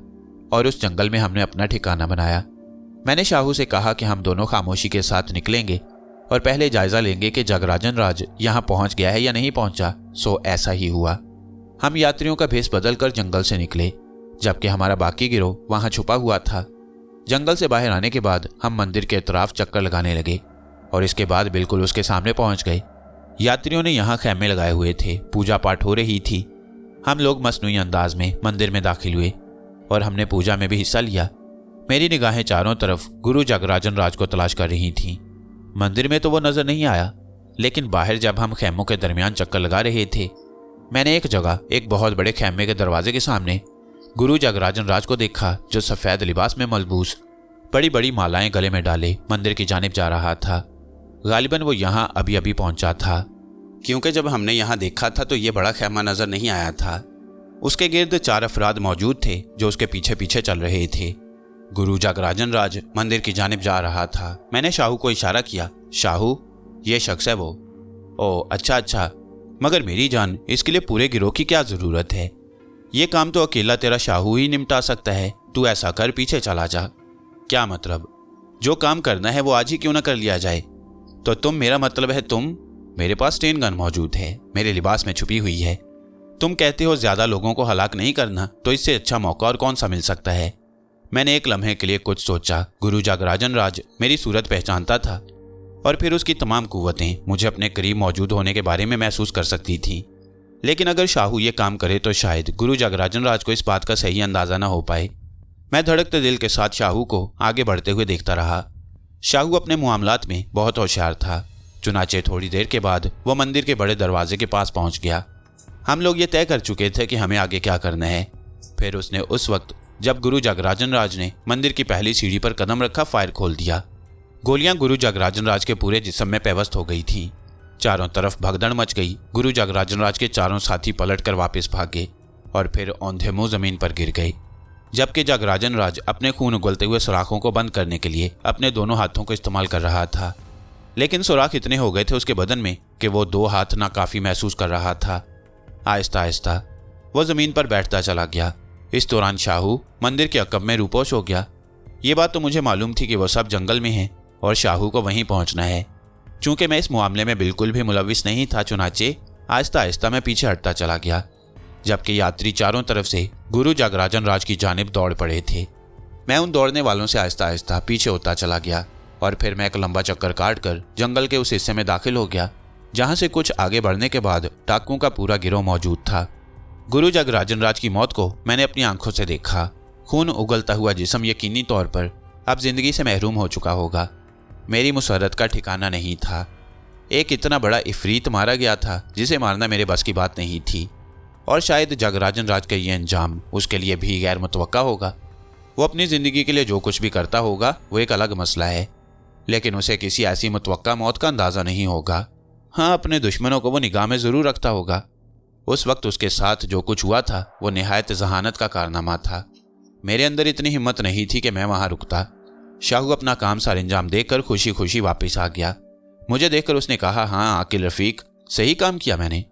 और उस जंगल में हमने अपना ठिकाना बनाया। मैंने शाहू से कहा कि हम दोनों खामोशी के साथ निकलेंगे और पहले जायजा लेंगे कि जागराजन राज यहाँ पहुँच गया है या नहीं पहुँचा। सो ऐसा ही हुआ। हम यात्रियों का भेष बदलकर जंगल से निकले, जबकि हमारा बाकी गिरोह वहाँ छुपा हुआ था। जंगल से बाहर आने के बाद हम मंदिर के इतराफ चक्कर लगाने लगे और इसके बाद बिल्कुल उसके सामने पहुँच गए। यात्रियों ने यहाँ खैमे लगाए हुए थे। पूजा पाठ हो रही थी। हम लोग मसनूई अंदाज में मंदिर में दाखिल हुए और हमने पूजा में भी हिस्सा लिया। मेरी निगाहें चारों तरफ गुरु जगराजन राज को तलाश कर रही थीं। मंदिर में तो वो नजर नहीं आया, लेकिन बाहर जब हम खैमों के दरमियान चक्कर लगा रहे थे, मैंने एक जगह एक बहुत बड़े खैमे के दरवाजे के सामने गुरु जगराजन राज को देखा, जो सफेद लिबास में मलबूस, बड़ी बड़ी मालाएं गले में डाले मंदिर की जानिब जा रहा था। गालिबन वो यहाँ अभी अभी पहुंचा था, क्योंकि जब हमने यहाँ देखा था तो ये बड़ा खैमा नजर नहीं आया था। उसके गिर्द 4 अफराद मौजूद थे जो उसके पीछे पीछे चल रहे थे। गुरु जगराजन राज मंदिर की जानिब जा रहा था। मैंने शाहू को इशारा किया, शाहू, ये शख्स है वो। ओ अच्छा, मगर मेरी जान, इसके लिए पूरे गिरोह की क्या जरूरत है? ये काम तो अकेला तेरा शाहू ही निपटा सकता है। तू ऐसा कर, पीछे चला जा। क्या मतलब? जो काम करना है वो आज ही क्यों ना कर लिया जाए? तो तुम, मेरा मतलब है तुम। मेरे पास स्टेन गन मौजूद है, मेरे लिबास में छुपी हुई है। तुम कहते हो ज्यादा लोगों को हलाक नहीं करना, तो इससे अच्छा मौका और कौन सा मिल सकता है? मैंने एक लम्हे के लिए कुछ सोचा। गुरु जगराजन राज मेरी सूरत पहचानता था और फिर उसकी तमाम कुव्वतें मुझे अपने करीब मौजूद होने के बारे में महसूस कर सकती थी। लेकिन अगर शाहू ये काम करे तो शायद गुरु जगराजन राज को इस बात का सही अंदाजा न हो पाए। मैं धड़कते दिल के साथ शाहू को आगे बढ़ते हुए देखता रहा। शाहू अपने मामलात में बहुत होशियार था। चुनाचे थोड़ी देर के बाद वो मंदिर के बड़े दरवाजे के पास पहुंच गया। हम लोग ये तय कर चुके थे कि हमें आगे क्या करना है। फिर उसने उस वक्त जब गुरु जगराजन राज ने मंदिर की पहली सीढ़ी पर कदम रखा, फायर खोल दिया। गोलियां गुरु जगराजन राज के पूरे जिस्म में पेवस्त हो गई थीं। चारों तरफ भगदड़ मच गई। गुरु जगराजन राज के चारों साथी पलटकर वापस भागे और फिर औंधे मुंह जमीन पर गिर गए, जबकि जगराजन राज अपने खून उगलते हुए सुराखों को बंद करने के लिए अपने दोनों हाथों को इस्तेमाल कर रहा था। लेकिन सुराख इतने हो गए थे उसके बदन में कि वो 2 हाथ नाकाफी महसूस कर रहा था। आहिस्ता आहिस्ता वो जमीन पर बैठता चला गया। इस दौरान शाहू मंदिर के अकब में रूपोश हो गया। ये बात तो मुझे मालूम थी कि वो सब जंगल में हैं और शाहू को वहीं पहुंचना है। चूंकि मैं इस मामले में बिल्कुल भी मुलविस नहीं था, चुनाचे आहिस्ता आहिस्ता मैं पीछे हटता चला गया, जबकि यात्री चारों तरफ से गुरु जगराजन राज की जानिब दौड़ पड़े थे। मैं उन दौड़ने वालों से आहिस्ता आहिस्ता पीछे होता चला गया और फिर मैं एक लंबा चक्कर काटकर जंगल के उस हिस्से में दाखिल हो गया जहां से कुछ आगे बढ़ने के बाद डाकुओं का पूरा गिरोह मौजूद था। गुरु जगराजन राज की मौत को मैंने अपनी आंखों से देखा। खून उगलता हुआ जिस्म यकीनी तौर पर अब जिंदगी से महरूम हो चुका होगा। मेरी मुसर्रत का ठिकाना नहीं था। एक इतना बड़ा इफरीत मारा गया था जिसे मारना मेरे बस की बात नहीं थी, और शायद जगराजन राज का ये अंजाम उसके लिए भी गैर मुतवक्का होगा। वो अपनी ज़िंदगी के लिए जो कुछ भी करता होगा वो एक अलग मसला है, लेकिन उसे किसी ऐसी मुतवक्का मौत का अंदाज़ा नहीं होगा। हाँ, अपने दुश्मनों को वो निगाह में ज़रूर रखता होगा। उस वक्त उसके साथ जो कुछ हुआ था वो निहायत जहानत का कारनामा था। मेरे अंदर इतनी हिम्मत नहीं थी कि मैं वहाँ रुकता। शाहू अपना काम सार अंजाम देकर खुशी खुशी वापस आ गया। मुझे देखकर उसने कहा, हाँ आकिल रफ़ीक, सही काम किया मैंने।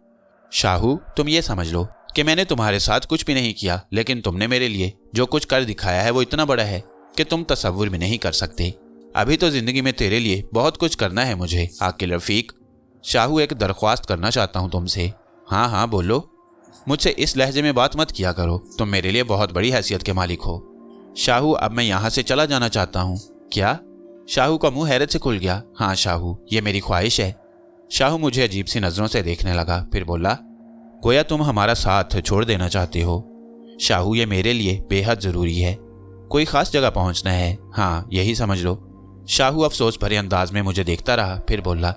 शाहू, तुम ये समझ लो कि मैंने तुम्हारे साथ कुछ भी नहीं किया, लेकिन तुमने मेरे लिए जो कुछ कर दिखाया है वो इतना बड़ा है कि तुम तसव्वुर भी नहीं कर सकते। अभी तो ज़िंदगी में तेरे लिए बहुत कुछ करना है मुझे आकिल रफ़ीक। शाहू, एक दरख्वास्त करना चाहता हूँ तुमसे। हाँ हाँ बोलो। मुझसे इस लहजे में बात मत किया करो, तुम मेरे लिए बहुत बड़ी हैसियत के मालिक हो। शाहू, अब मैं यहाँ से चला जाना चाहता हूँ। क्या? शाहू का मुंह हैरत से खुल गया। हाँ शाहू, ये मेरी ख्वाहिश है। शाहू मुझे अजीब सी नज़रों से देखने लगा, फिर बोला, गोया तुम हमारा साथ छोड़ देना चाहते हो। शाहू, ये मेरे लिए बेहद ज़रूरी है। कोई ख़ास जगह पहुँचना है? हाँ, यही समझ लो। शाहू अफसोस भरे अंदाज में मुझे देखता रहा, फिर बोला,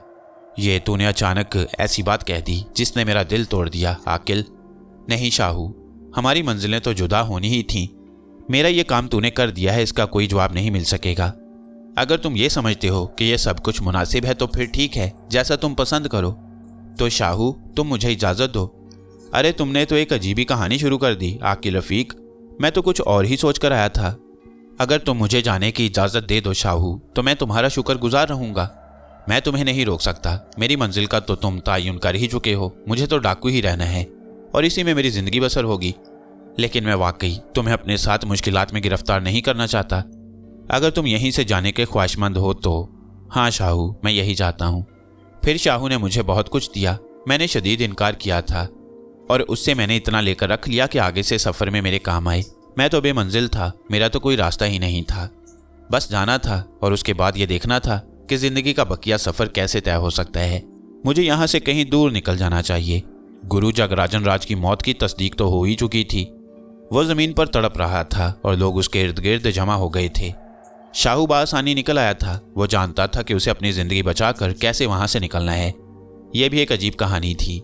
ये तूने अचानक ऐसी बात कह दी जिसने मेरा दिल तोड़ दिया आकिल। नहीं शाहू, हमारी मंजिलें तो जुदा होनी ही थीं। मेरा ये काम तूने कर दिया है, इसका कोई जवाब नहीं मिल सकेगा। अगर तुम ये समझते हो कि यह सब कुछ मुनासिब है तो फिर ठीक है, जैसा तुम पसंद करो। तो शाहू, तुम मुझे इजाज़त दो। अरे तुमने तो एक अजीबी कहानी शुरू कर दी आकिल रफ़ीक, मैं तो कुछ और ही सोच कर आया था। अगर तुम मुझे जाने की इजाज़त दे दो शाहू, तो मैं तुम्हारा शुक्रगुजार रहूँगा। मैं तुम्हें नहीं रोक सकता, मेरी मंजिल का तो तुम तयन कर ही चुके हो। मुझे तो डाकू ही रहना है और इसी में मेरी ज़िंदगी बसर होगी। लेकिन मैं वाकई तुम्हें अपने साथ मुश्किलात में गिरफ्तार नहीं करना चाहता। अगर तुम यहीं से जाने के ख्वाहिशमंद हो तो हाँ शाहू, मैं यही चाहता हूँ। फिर शाहू ने मुझे बहुत कुछ दिया। मैंने शदीद इनकार किया था और उससे मैंने इतना लेकर रख लिया कि आगे से सफ़र में मेरे काम आए। मैं तो बेमंजिल था, मेरा तो कोई रास्ता ही नहीं था। बस जाना था और उसके बाद ये देखना था कि ज़िंदगी का बकिया सफ़र कैसे तय हो सकता है। मुझे यहाँ से कहीं दूर निकल जाना चाहिए। गुरु जगराजन राज की मौत की तस्दीक तो हो ही चुकी थी। वो जमीन पर तड़प रहा था और लोग उसके इर्द गिर्द जमा हो गए थे। शाहू बासानी निकल आया था। वो जानता था कि उसे अपनी जिंदगी बचाकर कैसे वहां से निकलना है। यह भी एक अजीब कहानी थी।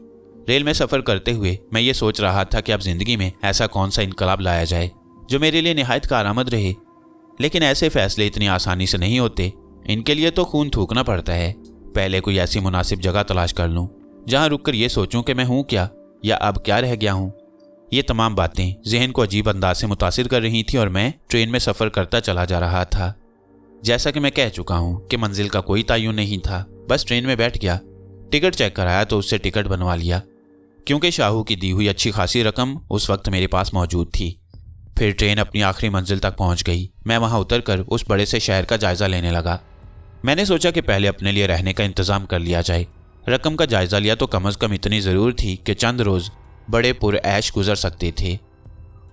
रेल में सफर करते हुए मैं ये सोच रहा था कि अब जिंदगी में ऐसा कौन सा इनकलाब लाया जाए जो मेरे लिए निहायत कारआमद रहे। लेकिन ऐसे फैसले इतनी आसानी से नहीं होते। इनके लिए तो खून थूकना पड़ता है। पहले कोई ऐसी मुनासिब जगह तलाश कर लूं जहां रुककर ये सोचूं कि मैं हूं क्या या अब क्या रह गया हूं। ये तमाम बातें जहन को अजीब अंदाज से मुतासिर कर रही थी और मैं ट्रेन में सफ़र करता चला जा रहा था। जैसा कि मैं कह चुका हूं कि मंजिल का कोई तयन नहीं था। बस ट्रेन में बैठ गया, टिकट चेक कराया तो उससे टिकट बनवा लिया, क्योंकि शाहू की दी हुई अच्छी खासी रकम उस वक्त मेरे पास मौजूद थी। फिर ट्रेन अपनी आखिरी मंजिल तक पहुंच गई। मैं वहां उतरकर उस बड़े से शहर का जायज़ा लेने लगा। मैंने सोचा कि पहले अपने लिए रहने का इंतज़ाम कर लिया जाए। रकम का जायज़ा लिया तो कम अज़ कम इतनी ज़रूर थी कि चंद रोज़ बड़े पुरऐश गुजर सकते थे।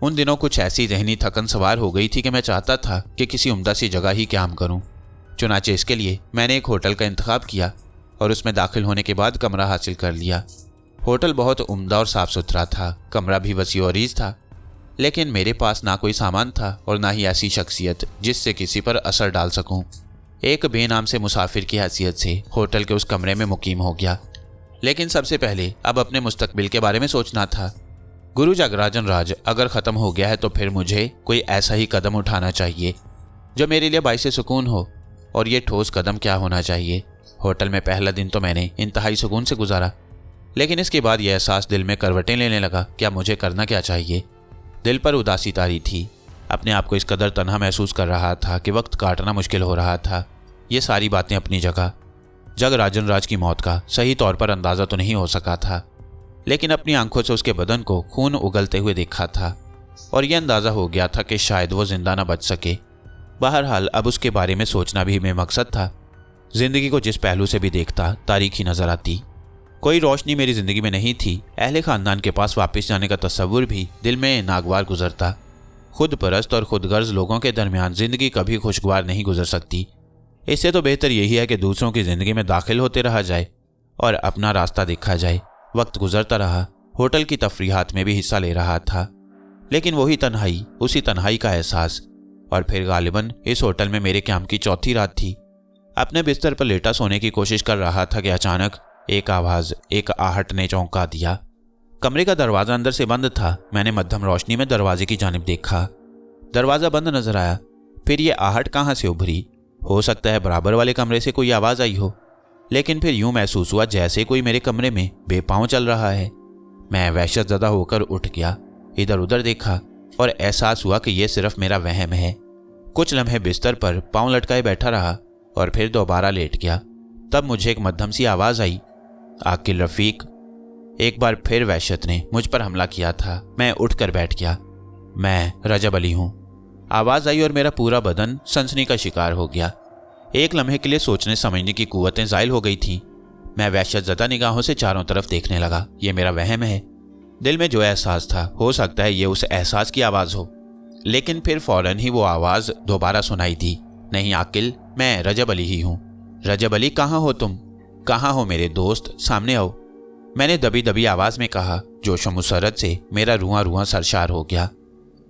उन दिनों कुछ ऐसी जहनी थकन सवार हो गई थी कि मैं चाहता था कि किसी उम्दा सी जगह ही क़याम करूं। चुनाचे इसके लिए मैंने एक होटल का इंतखाब किया और उसमें दाखिल होने के बाद कमरा हासिल कर लिया। होटल बहुत उम्दा और साफ़ सुथरा था। कमरा भी वसी और अरीज़ था। लेकिन मेरे पास ना कोई सामान था और ना ही ऐसी शख्सियत जिससे किसी पर असर डाल सकूं। एक बेनाम से मुसाफिर की हैसियत से होटल के उस कमरे में मुकीम हो गया। लेकिन सबसे पहले अब अपने मुस्तकबिल के बारे में सोचना था। गुरु जगराजन राज अगर ख़त्म हो गया है तो फिर मुझे कोई ऐसा ही कदम उठाना चाहिए जो मेरे लिए बाइसे सुकून हो। और ये ठोस कदम क्या होना चाहिए? होटल में पहला दिन तो मैंने इंतहाई सुकून से गुजारा, लेकिन इसके बाद यह एहसास दिल में करवटें लेने लगा क्या मुझे करना क्या चाहिए। दिल पर उदासी तारी थी। अपने आप को इस कदर तन्हा महसूस कर रहा था कि वक्त काटना मुश्किल हो रहा था। ये सारी बातें अपनी जगह। जगराजन राज की मौत का सही तौर पर अंदाज़ा तो नहीं हो सका था, लेकिन अपनी आंखों से उसके बदन को खून उगलते हुए देखा था और यह अंदाज़ा हो गया था कि शायद वो जिंदा न बच सके। बहरहाल अब उसके बारे में सोचना भी मेरा मकसद था। जिंदगी को जिस पहलू से भी देखता तारीखी नजर आती। कोई रोशनी मेरी जिंदगी में नहीं थी। अहले खानदान के पास वापस जाने का तस्वुर भी दिल में नागवार गुजरता। खुद परस्त और खुदगर्ज लोगों के दरमियान जिंदगी कभी खुशगवार नहीं गुजर सकती। इससे तो बेहतर यही है कि दूसरों की जिंदगी में दाखिल होते रहा जाए और अपना रास्ता देखा जाए। वक्त गुजरता रहा। होटल की तफरीहात में भी हिस्सा ले रहा था, लेकिन वही तन्हाई, उसी तन्हाई का एहसास। और फिर गालिबन इस होटल में मेरे क़याम की चौथी रात थी। अपने बिस्तर पर लेटा सोने की कोशिश कर रहा था कि अचानक एक आवाज़, एक आहट ने चौंका दिया। कमरे का दरवाज़ा अंदर से बंद था। मैंने मध्यम रोशनी में दरवाजे की जानिब देखा। दरवाज़ा बंद नजर आया। फिर ये आहट कहाँ से उभरी? हो सकता है बराबर वाले कमरे से कोई आवाज़ आई हो, लेकिन फिर यूं महसूस हुआ जैसे कोई मेरे कमरे में बेपांव चल रहा है। मैं वहशतज़दा होकर उठ गया, इधर उधर देखा और एहसास हुआ कि यह सिर्फ मेरा वहम है। कुछ लम्हे बिस्तर पर पांव लटकाए बैठा रहा और फिर दोबारा लेट गया। तब मुझे एक मध्यम सी आवाज़ आई, आकिल रफ़ीक। एक बार फिर वहशत ने मुझ पर हमला किया था। मैं उठकर बैठ गया। मैं रजब अली हूँ। आवाज़ आई और मेरा पूरा बदन सनसनी का शिकार हो गया। एक लम्हे के लिए सोचने समझने की कुव्वतें ज़ाइल हो गई थी। मैं वहशतज़दा निगाहों से चारों तरफ देखने लगा। ये मेरा वहम है। दिल में जो एहसास था, हो सकता है ये उस एहसास की आवाज़ हो। लेकिन फिर फौरन ही वो आवाज़ दोबारा सुनाई दी, नहीं आकिल, मैं रजब अली ही हूँ। रजब अली, कहाँ हो तुम? कहाँ हो मेरे दोस्त? सामने आओ। मैंने दबी दबी आवाज़ में कहा। जोश व मुसरत से मेरा रुआं रुआं सरशार हो गया।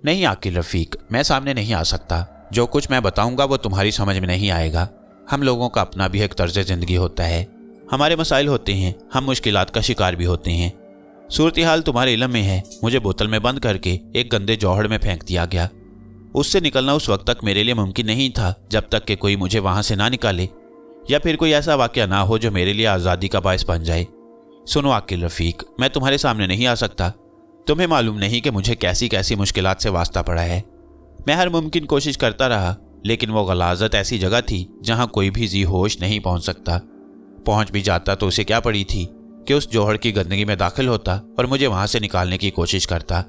नहीं आकिल रफ़ीक, मैं सामने नहीं आ सकता। जो कुछ मैं बताऊंगा वो तुम्हारी समझ में नहीं आएगा। हम लोगों का अपना भी एक तर्ज ज़िंदगी होता है। हमारे मसाइल होते हैं। हम मुश्किलात का शिकार भी होते हैं। सूरत हाल तुम्हारे इल्म में है। मुझे बोतल में बंद करके एक गंदे जौहड़ में फेंक दिया गया। उससे निकलना उस वक्त तक मेरे लिए मुमकिन नहीं था जब तक कि कोई मुझे वहाँ से ना निकाले या फिर कोई ऐसा वाक़या ना हो जो मेरे लिए आज़ादी का बायस बन जाए। सुनो आकिल रफ़ीक, मैं तुम्हारे सामने नहीं आ सकता। तुम्हें मालूम नहीं कि मुझे कैसी कैसी मुश्किलात से वास्ता पड़ा है। मैं हर मुमकिन कोशिश करता रहा, लेकिन वो गलाजत ऐसी जगह थी जहाँ कोई भी जी होश नहीं पहुँच सकता। पहुँच भी जाता तो उसे क्या पड़ी थी कि उस जौहर की गंदगी में दाखिल होता और मुझे वहाँ से निकालने की कोशिश करता।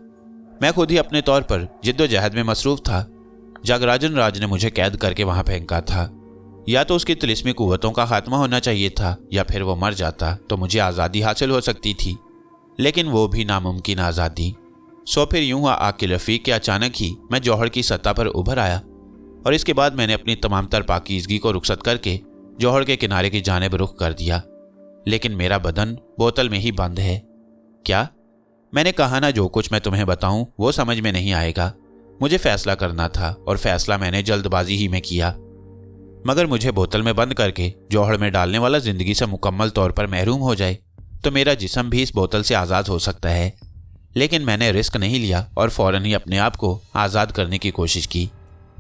मैं खुद ही अपने तौर पर जिद्दोजहद में मसरूफ़ था। जगराजन राज ने मुझे कैद करके वहाँ फेंका था। या तो उसकी तिलिस्मी कुव्वतों का खात्मा होना चाहिए था या फिर वो मर जाता तो मुझे आज़ादी हासिल हो सकती थी, लेकिन वो भी नामुमकिन आज़ादी। सो फिर यूं हुआ आकिल रफ़ीक के अचानक ही मैं जौहर की सतह पर उभर आया और इसके बाद मैंने अपनी तमाम तर पाकीज़गी को रुखसत करके जौहर के किनारे की जानिब रुख कर दिया। लेकिन मेरा बदन बोतल में ही बंद है। क्या? मैंने कहा ना, जो कुछ मैं तुम्हें बताऊं वो समझ में नहीं आएगा। मुझे फैसला करना था और फैसला मैंने जल्दबाजी ही में किया। मगर मुझे बोतल में बंद करके जौहर में डालने वाला जिंदगी से मुकम्मल तौर पर महरूम हो जाए तो मेरा जिस्म भी इस बोतल से आज़ाद हो सकता है। लेकिन मैंने रिस्क नहीं लिया और फौरन ही अपने आप को आज़ाद करने की कोशिश की।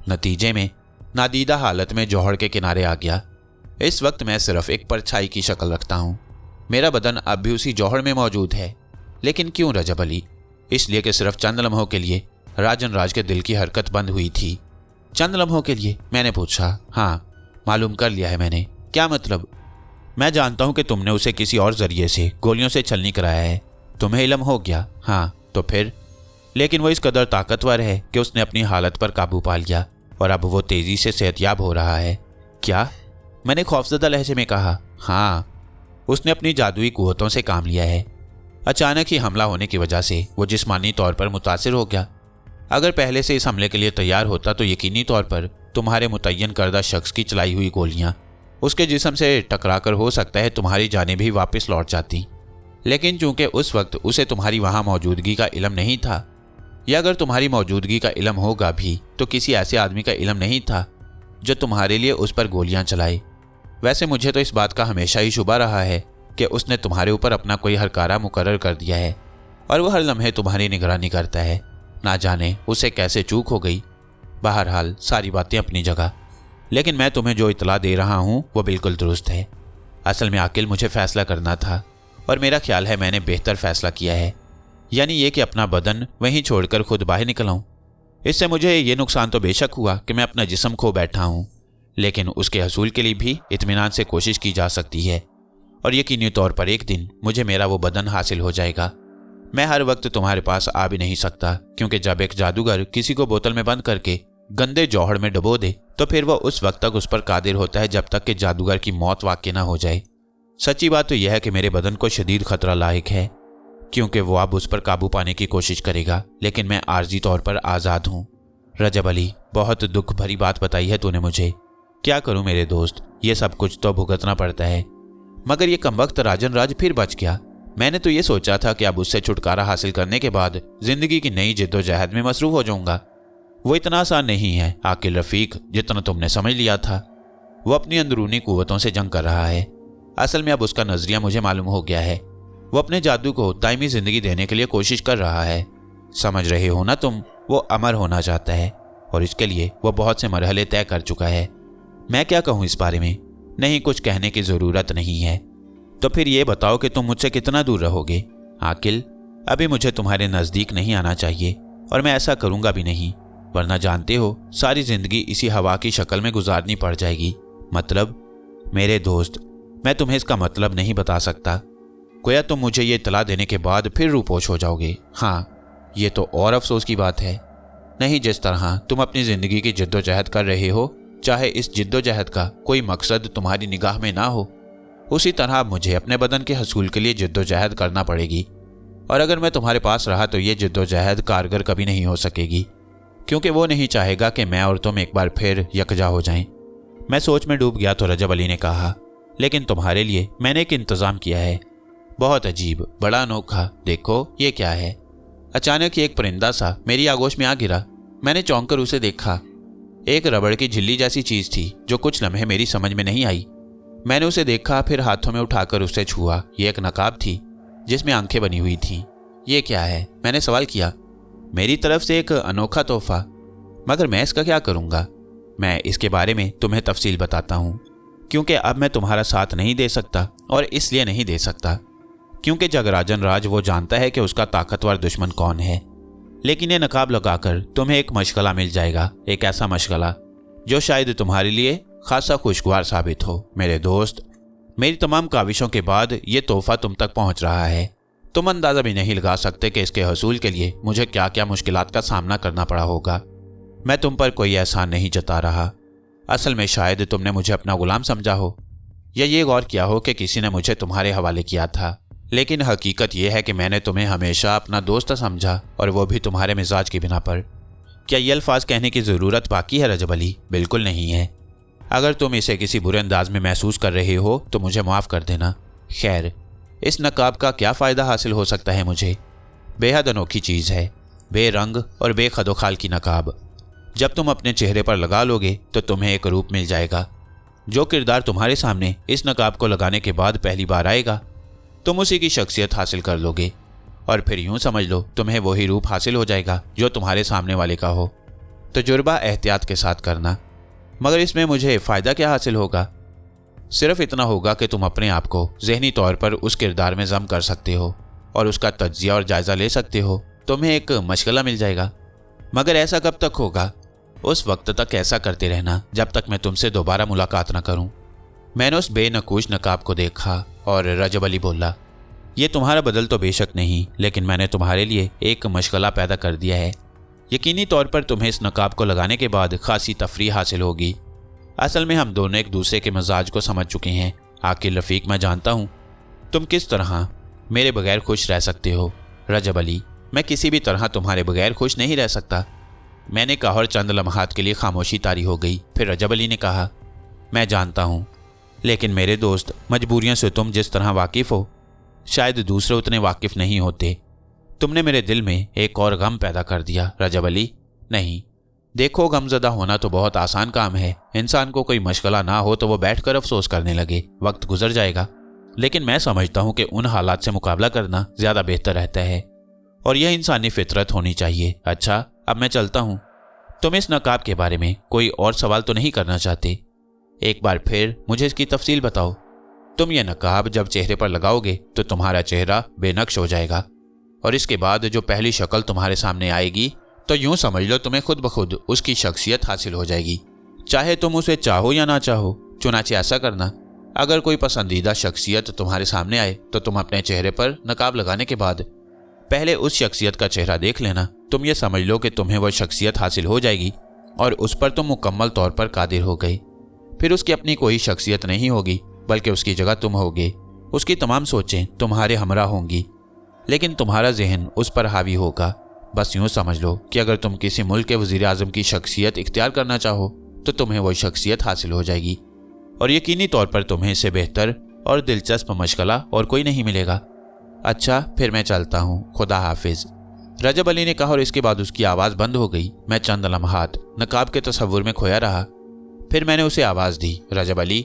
नतीजे में नादीदा हालत में जौहर के किनारे आ गया। इस वक्त मैं सिर्फ एक परछाई की शक्ल रखता हूँ। मेरा बदन अब भी उसी जौहर में मौजूद है। लेकिन क्यों रजब अली? इसलिए कि सिर्फ चंद लम्हों के लिए राजन राज के दिल की हरकत बंद हुई थी। चंद लम्हों के लिए? मैंने पूछा। हाँ, मालूम कर लिया है मैंने। क्या मतलब? मैं जानता हूं कि तुमने उसे किसी और जरिए से गोलियों से छलनी कराया है। तुम्हें इल्म हो गया? हाँ, तो फिर? लेकिन वो इस कदर ताकतवर है कि उसने अपनी हालत पर काबू पा लिया और अब वो तेजी से सेहतयाब हो रहा है। क्या? मैंने खौफजदा लहजे में कहा। हाँ, उसने अपनी जादुई कुव्वतों से काम लिया है। अचानक ही हमला होने की वजह से वो जिस्मानी तौर पर मुतासिर हो गया। अगर पहले से इस हमले के लिए तैयार होता तो यकीनी तौर पर तुम्हारे मुतय्यन करदा शख्स की चलाई हुई गोलियां उसके जिस्म से टकराकर हो सकता है तुम्हारी जानें भी वापस लौट जाती। लेकिन चूंकि उस वक्त उसे तुम्हारी वहां मौजूदगी का इल्म नहीं था, या अगर तुम्हारी मौजूदगी का इल्म होगा भी तो किसी ऐसे आदमी का इल्म नहीं था जो तुम्हारे लिए उस पर गोलियां चलाए। वैसे मुझे तो इस बात का हमेशा ही शुबा रहा है कि उसने तुम्हारे ऊपर अपना कोई हरकारा मुकर्रर कर दिया है और वह हर लम्हे तुम्हारी निगरानी करता है। ना जाने उसे कैसे चूक हो गई। बहरहाल सारी बातें अपनी जगह, लेकिन मैं तुम्हें जो इतला दे रहा हूँ वो बिल्कुल दुरुस्त है। असल में आकिल मुझे फैसला करना था और मेरा ख्याल है मैंने बेहतर फैसला किया है, यानी ये कि अपना बदन वहीं छोड़कर खुद बाहर निकल आऊं। इससे मुझे ये नुकसान तो बेशक हुआ कि मैं अपना जिस्म खो बैठा हूँ, लेकिन उसके हसूल के लिए भी इत्मीनान से कोशिश की जा सकती है और यकीनी तौर पर एक दिन मुझे मेरा वो बदन हासिल हो जाएगा। मैं हर वक्त तुम्हारे पास आ भी नहीं सकता, क्योंकि जब एक जादूगर किसी को बोतल में बंद करके गंदे जौहर में डुबो दे तो फिर वह उस वक्त तक उस पर कादिर होता है जब तक कि जादूगर की मौत वाक़ई ना हो जाए। सच्ची बात तो यह है कि मेरे बदन को शदीद खतरा लायक है, क्योंकि वो अब उस पर काबू पाने की कोशिश करेगा, लेकिन मैं आर्जी तौर पर आज़ाद हूँ। रजब अली, बहुत दुख भरी बात बताई है तूने मुझे। क्या करूँ मेरे दोस्त, ये सब कुछ तो भुगतना पड़ता है। मगर ये कमबख्त राजन राज फिर बच गया। मैंने तो ये सोचा था कि अब उससे छुटकारा हासिल करने के बाद जिंदगी की नई जिद्दोजहद में मसरूफ हो जाऊंगा। वो इतना आसान नहीं है आकिल रफ़ीक जितना तुमने समझ लिया था। वो अपनी अंदरूनी कुव्वतों से जंग कर रहा है। असल में अब उसका नजरिया मुझे मालूम हो गया है। वो अपने जादू को दायमी जिंदगी देने के लिए कोशिश कर रहा है। समझ रहे हो ना तुम, वो अमर होना चाहता है और इसके लिए वो बहुत से मरहले तय कर चुका है। मैं क्या कहूँ इस बारे में? नहीं, कुछ कहने की ज़रूरत नहीं है। तो फिर ये बताओ कि तुम मुझसे कितना दूर रहोगे? आकिल, अभी मुझे तुम्हारे नज़दीक नहीं आना चाहिए और मैं ऐसा करूँगा भी नहीं, वरना जानते हो सारी ज़िंदगी इसी हवा की शक्ल में गुजारनी पड़ जाएगी। मतलब मेरे दोस्त, मैं तुम्हें इसका मतलब नहीं बता सकता। गोया तुम मुझे ये इतला देने के बाद फिर रूपोश हो जाओगे। हाँ, ये तो और अफसोस की बात है। नहीं, जिस तरह तुम अपनी ज़िंदगी की जिद्दोजहद कर रहे हो, चाहे इस जिद्दोजहद का कोई मकसद तुम्हारी निगाह में ना हो, उसी तरह मुझे अपने बदन के हसूल के लिए जिद्दोजहद करना पड़ेगी। और अगर मैं तुम्हारे पास रहा तो ये जिद्दोजहद कारगर कभी नहीं हो सकेगी, क्योंकि वो नहीं चाहेगा कि मैं और तुम एक बार फिर यकजा हो जाएं। मैं सोच में डूब गया तो रजब अली ने कहा, लेकिन तुम्हारे लिए मैंने एक इंतज़ाम किया है, बहुत अजीब, बड़ा अनोखा। देखो ये क्या है। अचानक ही एक परिंदा सा मेरी आगोश में आ गिरा। मैंने चौंक कर उसे देखा। एक रबड़ की झिल्ली जैसी चीज़ थी जो कुछ लम्हे मेरी समझ में नहीं आई। मैंने उसे देखा, फिर हाथों में उठाकर उसे छुआ। ये एक नकाब थी जिसमें आंखें बनी हुई थीं। ये क्या है? मैंने सवाल किया। मेरी तरफ से एक अनोखा तोहफा, मगर मैं इसका क्या करूँगा? मैं इसके बारे में तुम्हें तफसील बताता हूँ, क्योंकि अब मैं तुम्हारा साथ नहीं दे सकता, और इसलिए नहीं दे सकता क्योंकि जगराजन राज वो जानता है कि उसका ताकतवर दुश्मन कौन है। लेकिन ये नकाब लगाकर तुम्हें एक मशगला मिल जाएगा, एक ऐसा मशगला जो शायद तुम्हारे लिए खासा खुशगवार साबित हो। मेरे दोस्त, मेरी तमाम काविशों के बाद ये तोहफा तुम तक पहुंच रहा है। तुम अंदाज़ा भी नहीं लगा सकते कि इसके हसूल के लिए मुझे क्या क्या मुश्किलात का सामना करना पड़ा होगा। मैं तुम पर कोई एहसान नहीं जता रहा। असल में शायद तुमने मुझे अपना गुलाम समझा हो, या ये गौर किया हो कि किसी ने मुझे तुम्हारे हवाले किया था। लेकिन हकीकत यह है कि मैंने तुम्हें हमेशा अपना दोस्त समझा, और वो भी तुम्हारे मिजाज की बिना पर। क्या ये अल्फाज कहने की ज़रूरत बाकी है रजब अली? बिल्कुल नहीं है। अगर तुम इसे किसी बुरे अंदाज में महसूस कर रहे हो तो मुझे माफ़ कर देना। खैर, इस नकाब का क्या फ़ायदा हासिल हो सकता है मुझे? बेहद अनोखी चीज़ है, बेरंग और बेखदोखाल की नकाब। जब तुम अपने चेहरे पर लगा लोगे तो तुम्हें एक रूप मिल जाएगा। जो किरदार तुम्हारे सामने इस नकाब को लगाने के बाद पहली बार आएगा, तुम उसी की शख्सियत हासिल कर लोगे और फिर यूं समझ लो तुम्हें वही रूप हासिल हो जाएगा जो तुम्हारे सामने वाले का हो। तजुर्बा एहतियात के साथ करना। मगर इसमें मुझे फ़ायदा क्या हासिल होगा? सिर्फ इतना होगा कि तुम अपने आप को ज़हनी तौर पर उस किरदार में ज़म कर सकते हो और उसका तज्जिया और जायज़ा ले सकते हो। तुम्हें एक मशगला मिल जाएगा। मगर ऐसा कब तक होगा? उस वक्त तक ऐसा करते रहना जब तक मैं तुमसे दोबारा मुलाकात न करूं। मैंने उस बेनकूश नकाब को देखा और रजब अली बोला, ये तुम्हारा बदल तो बेशक नहीं, लेकिन मैंने तुम्हारे लिए एक मशगला पैदा कर दिया है। यकीनी तौर पर तुम्हें इस नकाब को लगाने के बाद खासी तफरीह हासिल होगी। असल में हम दोनों एक दूसरे के मिजाज को समझ चुके हैं। आकिल रफ़ीक, मैं जानता हूँ तुम किस तरह मेरे बगैर खुश रह सकते हो। रजब अली, मैं किसी भी तरह तुम्हारे बगैर खुश नहीं रह सकता। मैंने कहा और चंद लम्हात के लिए खामोशी तारी हो गई। फिर रजब अली ने कहा, मैं जानता हूँ, लेकिन मेरे दोस्त, मजबूरियों से तुम जिस तरह वाकिफ़ हो शायद दूसरे उतने वाकिफ़ नहीं होते। तुमने मेरे दिल में एक और गम पैदा कर दिया। रजब अली, नहीं, देखो, गमज़दा होना तो बहुत आसान काम है। इंसान को कोई मशगला ना हो तो वो बैठकर अफसोस करने लगे, वक्त गुजर जाएगा। लेकिन मैं समझता हूँ कि उन हालात से मुकाबला करना ज़्यादा बेहतर रहता है और यह इंसानी फितरत होनी चाहिए। अच्छा, अब मैं चलता हूँ। तुम इस नकाब के बारे में कोई और सवाल तो नहीं करना चाहते? एक बार फिर मुझे इसकी तफसील बताओ। तुम ये नकाब जब चेहरे पर लगाओगे तो तुम्हारा चेहरा बेनक्श हो जाएगा और इसके बाद जो पहली शक्ल तुम्हारे सामने आएगी तो यूं समझ लो तुम्हें खुद ब खुद उसकी शख्सियत हासिल हो जाएगी, चाहे तुम उसे चाहो या ना चाहो। चुनाचे ऐसा करना, अगर कोई पसंदीदा शख्सियत तुम्हारे सामने आए तो तुम अपने चेहरे पर नकाब लगाने के बाद पहले उस शख्सियत का चेहरा देख लेना। तुम ये समझ लो कि तुम्हें वह शख्सियत हासिल हो जाएगी और उस पर तुम मुकम्मल तौर पर कादिर हो गए। फिर उसकी अपनी कोई शख्सियत नहीं होगी, बल्कि उसकी जगह तुम होगे। उसकी तमाम सोचें तुम्हारे हमरा होंगी, लेकिन तुम्हारा जहन उस पर हावी होगा। बस यूँ समझ लो कि अगर तुम किसी मुल्क के वज़ीर आज़म की शख्सियत इख्तियार करना चाहो तो तुम्हें वह शख्सियत हासिल हो जाएगी और यकीनी तौर पर तुम्हें इससे बेहतर और दिलचस्प मशगला और कोई नहीं मिलेगा। अच्छा, फिर मैं चलता हूँ, खुदा हाफिज़, रजब अली ने कहा और इसके बाद उसकी आवाज़ बंद हो गई। मैं चंद लम्हात नकाब के तसव्वुर में खोया रहा। फिर मैंने उसे आवाज़ दी, रजब अली,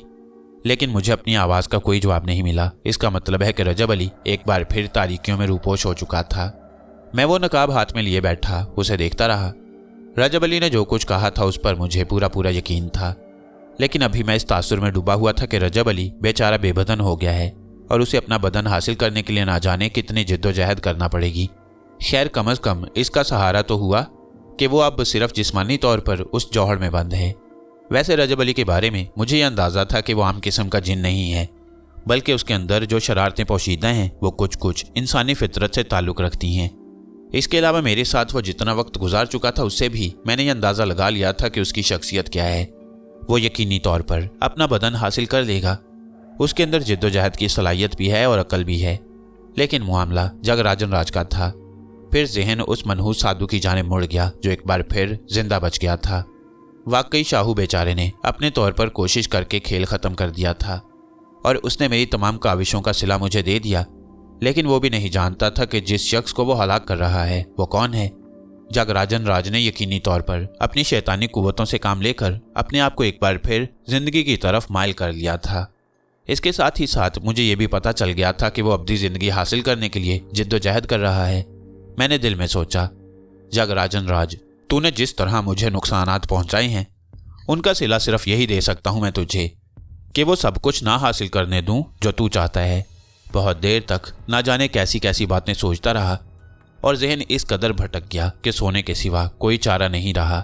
लेकिन मुझे अपनी आवाज़ का कोई जवाब नहीं मिला। इसका मतलब है कि रजब अली एक बार फिर तारीकियों में रूपोश हो चुका था। मैं वो नकाब हाथ में लिए बैठा उसे देखता रहा। रजब अली ने जो कुछ कहा था उस पर मुझे पूरा पूरा यकीन था, लेकिन अभी मैं इस तासुर में डूबा हुआ था कि रजब अली बेचारा बेबदन हो गया है और उसे अपना बदन हासिल करने के लिए ना जाने कितनी जिद्दोजहद करना पड़ेगी। खैर, कम अज़ कम इसका सहारा तो हुआ कि वो अब सिर्फ जिस्मानी तौर पर उस जौहर में बंद है। वैसे रजब अली के बारे में मुझे यह अंदाज़ा था कि वो आम किस्म का जिन नहीं है, बल्कि उसके अंदर जो शरारतें पोशीदा हैं वो कुछ कुछ इंसानी फितरत से ताल्लुक़ रखती हैं। इसके अलावा मेरे साथ वो जितना वक्त गुजार चुका था उससे भी मैंने ये अंदाज़ा लगा लिया था कि उसकी शख्सियत क्या है। वो यकीनी तौर पर अपना बदन हासिल कर लेगा। उसके अंदर जिद्दोजहद की सलाहियत भी है और अक्ल भी है, लेकिन मामला जगराजन राज का था। फिर जहन उस मनहूस साधु की जानिब मुड़ गया जो एक बार फिर जिंदा बच गया था। वाकई शाहू बेचारे ने अपने तौर पर कोशिश करके खेल ख़त्म कर दिया था और उसने मेरी तमाम काविशों का सिला मुझे दे दिया, लेकिन वो भी नहीं जानता था कि जिस शख्स को वो हलाक कर रहा है वो कौन है। जगराजन राज ने यकीनी तौर पर अपनी शैतानी कुव्वतों से काम लेकर अपने आप को एक बार फिर जिंदगी की तरफ माइल कर लिया था। इसके साथ ही साथ मुझे ये भी पता चल गया था कि वो अब्दी ज़िंदगी हासिल करने के लिए जिद्दोजहद कर रहा है। मैंने दिल में सोचा, जगराजन राज, तूने जिस तरह मुझे नुकसानात पहुंचाए हैं उनका सिला सिर्फ यही दे सकता हूं मैं तुझे कि वो सब कुछ ना हासिल करने दूं जो तू चाहता है। बहुत देर तक ना जाने कैसी कैसी बातें सोचता रहा और जहन इस कदर भटक गया कि सोने के सिवा कोई चारा नहीं रहा।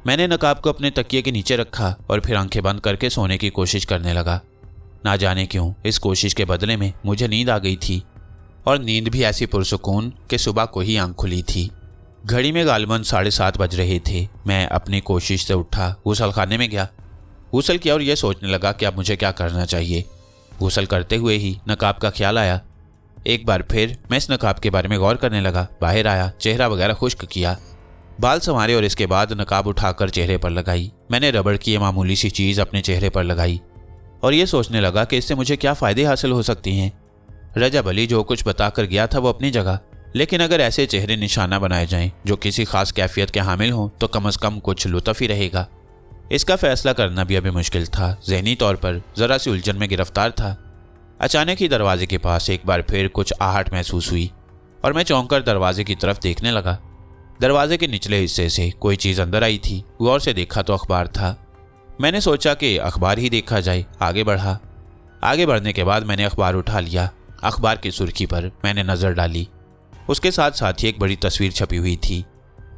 मैंने नकाब को अपने तकिए के नीचे रखा और फिर आंखें बंद करके सोने की कोशिश करने लगा। ना जाने क्यों इस कोशिश के बदले में मुझे नींद आ गई थी और नींद भी ऐसी पुरसुकून कि सुबह को ही आंख खुली थी। घड़ी में गालिबन 7:30 बज रहे थे। मैं अपनी कोशिश से उठा, गुसल खाने में गया, गुसल किया और यह सोचने लगा कि अब मुझे क्या करना चाहिए। गुसल करते हुए ही नकाब का ख्याल आया। एक बार फिर मैं इस नकाब के बारे में गौर करने लगा। बाहर आया, चेहरा वगैरह खुश्क किया, बाल संवारे और इसके बाद नकाब उठाकर चेहरे पर लगाई। मैंने रबड़ की ये मामूली सी चीज़ अपने चेहरे पर लगाई और ये सोचने लगा कि इससे मुझे क्या फ़ायदे हासिल हो सकती हैं। रजब अली जो कुछ बताकर गया था वो अपनी जगह, लेकिन अगर ऐसे चेहरे निशाना बनाए जाएं जो किसी खास कैफियत के हामिल हों तो कम से कम कुछ लुत्फ ही रहेगा। इसका फैसला करना भी अभी मुश्किल था। जहनी तौर पर जरा सी उलझन में गिरफ्तार था। अचानक ही दरवाजे के पास एक बार फिर कुछ आहट महसूस हुई और मैं चौंक कर दरवाजे की तरफ देखने लगा। दरवाजे के निचले हिस्से से कोई चीज़ अंदर आई थी। गौर से देखा तो अखबार था। मैंने सोचा कि अखबार ही देखा जाए, आगे बढ़ा। आगे बढ़ने के बाद मैंने अखबार उठा लिया। अखबार की सुर्खी पर मैंने नज़र डाली। उसके साथ साथ ही एक बड़ी तस्वीर छपी हुई थी।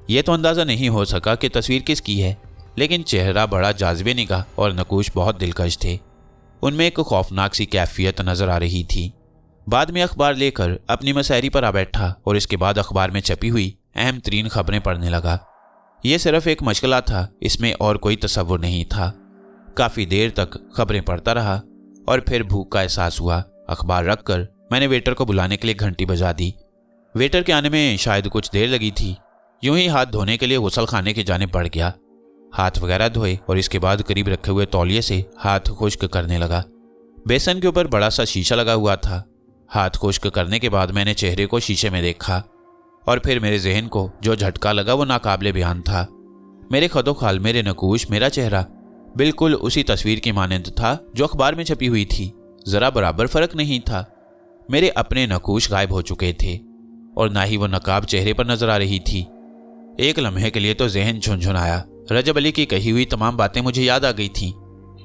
ये तो अंदाज़ा नहीं हो सका कि तस्वीर किसकी है, लेकिन चेहरा बड़ा जाज़िबे निगाह और नकूश बहुत दिलकश थे। उनमें एक खौफनाक सी कैफियत नज़र आ रही थी। बाद में अखबार लेकर अपनी मसहरी पर आ बैठा और इसके बाद अखबार में छपी हुई अहम तरीन खबरें पढ़ने लगा। यह सिर्फ एक मशगला था, इसमें और कोई तसव्वुर नहीं था। काफ़ी देर तक खबरें पढ़ता रहा और फिर भूख का एहसास हुआ। अखबार रखकर मैंने वेटर को बुलाने के लिए घंटी बजा दी। वेटर के आने में शायद कुछ देर लगी थी। यूं ही हाथ धोने के लिए गुसल खाने की जानिब बढ़ गया। हाथ वगैरह धोए और इसके बाद करीब रखे हुए तौलिए से हाथ खुश्क करने लगा। बेसन के ऊपर बड़ा सा शीशा लगा हुआ था। हाथ खुश्क करने के बाद मैंने चेहरे को शीशे में देखा और फिर मेरे जहन को जो झटका लगा वो नाकाबिले बयान था। मेरे खदोखाल, मेरे नकूश, मेरा चेहरा बिल्कुल उसी तस्वीर की मानंद था जो अखबार में छपी हुई थी। जरा बराबर फर्क नहीं था। मेरे अपने नकूश गायब हो चुके थे और ना ही वो नकाब चेहरे पर नजर आ रही थी। एक लम्हे के लिए तो जहन झुनझुनाया। रजब अली की कही हुई तमाम बातें मुझे याद आ गई थीं,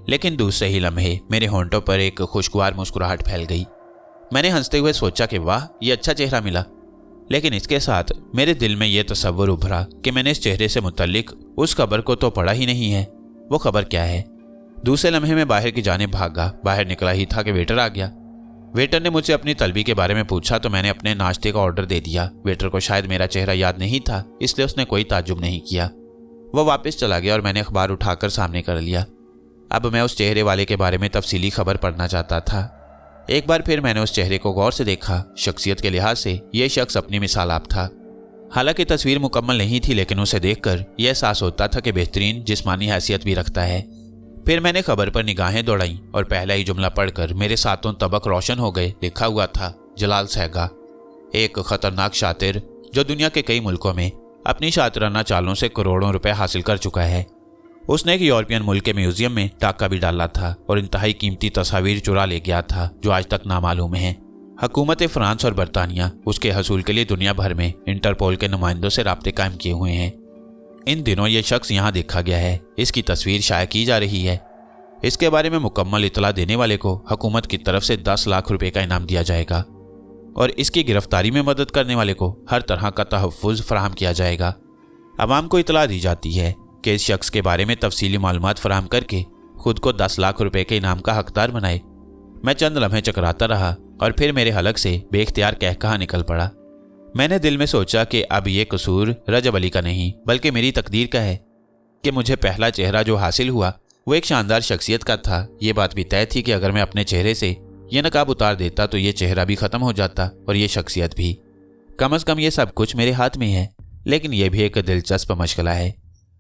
लेकिन दूसरे ही लम्हे मेरे होंठों पर एक खुशगवार मुस्कुराहट फैल गई। मैंने हंसते हुए सोचा कि वाह, ये अच्छा चेहरा मिला। लेकिन इसके साथ मेरे दिल में यह तसव्वुर उभरा कि मैंने इस चेहरे से मुतल्लिक उस खबर को तो पढ़ा ही नहीं है। वो खबर क्या है? दूसरे लम्हे में बाहर की जानिब भागा। बाहर निकला ही था कि वेटर आ गया। वेटर ने मुझसे अपनी तलबी के बारे में पूछा तो मैंने अपने नाश्ते का ऑर्डर दे दिया। वेटर को शायद मेरा चेहरा याद नहीं था, इसलिए उसने कोई ताज्जुब नहीं किया। वह वापस चला गया और मैंने अखबार उठाकर सामने कर लिया। अब मैं उस चेहरे वाले के बारे में तफसीली खबर पढ़ना चाहता था। एक बार फिर मैंने उस चेहरे को गौर से देखा। शख्सियत के लिहाज से यह शख्स अपनी मिसाल आप था। हालांकि तस्वीर मुकम्मल नहीं थी, लेकिन उसे देखकर यह एहसास होता था कि बेहतरीन जिस्मानी हैसियत भी रखता है। फिर मैंने खबर पर निगाहें दौड़ाई और पहला ही जुमला पढ़कर मेरे सातों तबक रोशन हो गए। लिखा हुआ था, जलाल सहगा, एक खतरनाक शातिर जो दुनिया के कई मुल्कों में अपनी शातिराना चालों से करोड़ों रुपए हासिल कर चुका है। उसने एक यूरोपियन मुल्क के म्यूजियम में टाका भी डाला था और इंतहाई कीमती तस्वीर चुरा ले गया था जो आज तक नामालूम है। हुकूमत फ्रांस और बरतानिया उसके हसूल के लिए दुनिया भर में इंटरपोल के नुमाइंदों से राब्ते कायम किए हुए हैं। इन दिनों ये शख्स यहाँ देखा गया है। इसकी तस्वीर शाया की जा रही है। इसके बारे में मुकम्मल इतला देने वाले को हुकूमत की तरफ से 10 लाख रुपए का इनाम दिया जाएगा और इसकी गिरफ्तारी में मदद करने वाले को हर तरह का तहफ़्फ़ुज़ फराहम किया जाएगा। अवाम को इतला दी जाती है कि इस शख्स के बारे में तफसीली मालूमात फराहम करके खुद को 10 लाख रुपए के इनाम का हकदार बनाए। मैं चंद लम्हे चकराता रहा और फिर मेरे हलक से बेख्तियार कहकहा निकल पड़ा। मैंने दिल में सोचा कि अब ये कसूर रजब अली का नहीं बल्कि मेरी तकदीर का है कि मुझे पहला चेहरा जो हासिल हुआ वो एक शानदार शख्सियत का था। ये बात भी तय थी कि अगर मैं अपने चेहरे से ये नकाब उतार देता तो ये चेहरा भी ख़त्म हो जाता और ये शख्सियत भी। कम अज़ कम ये सब कुछ मेरे हाथ में है, लेकिन यह भी एक दिलचस्प मशगला है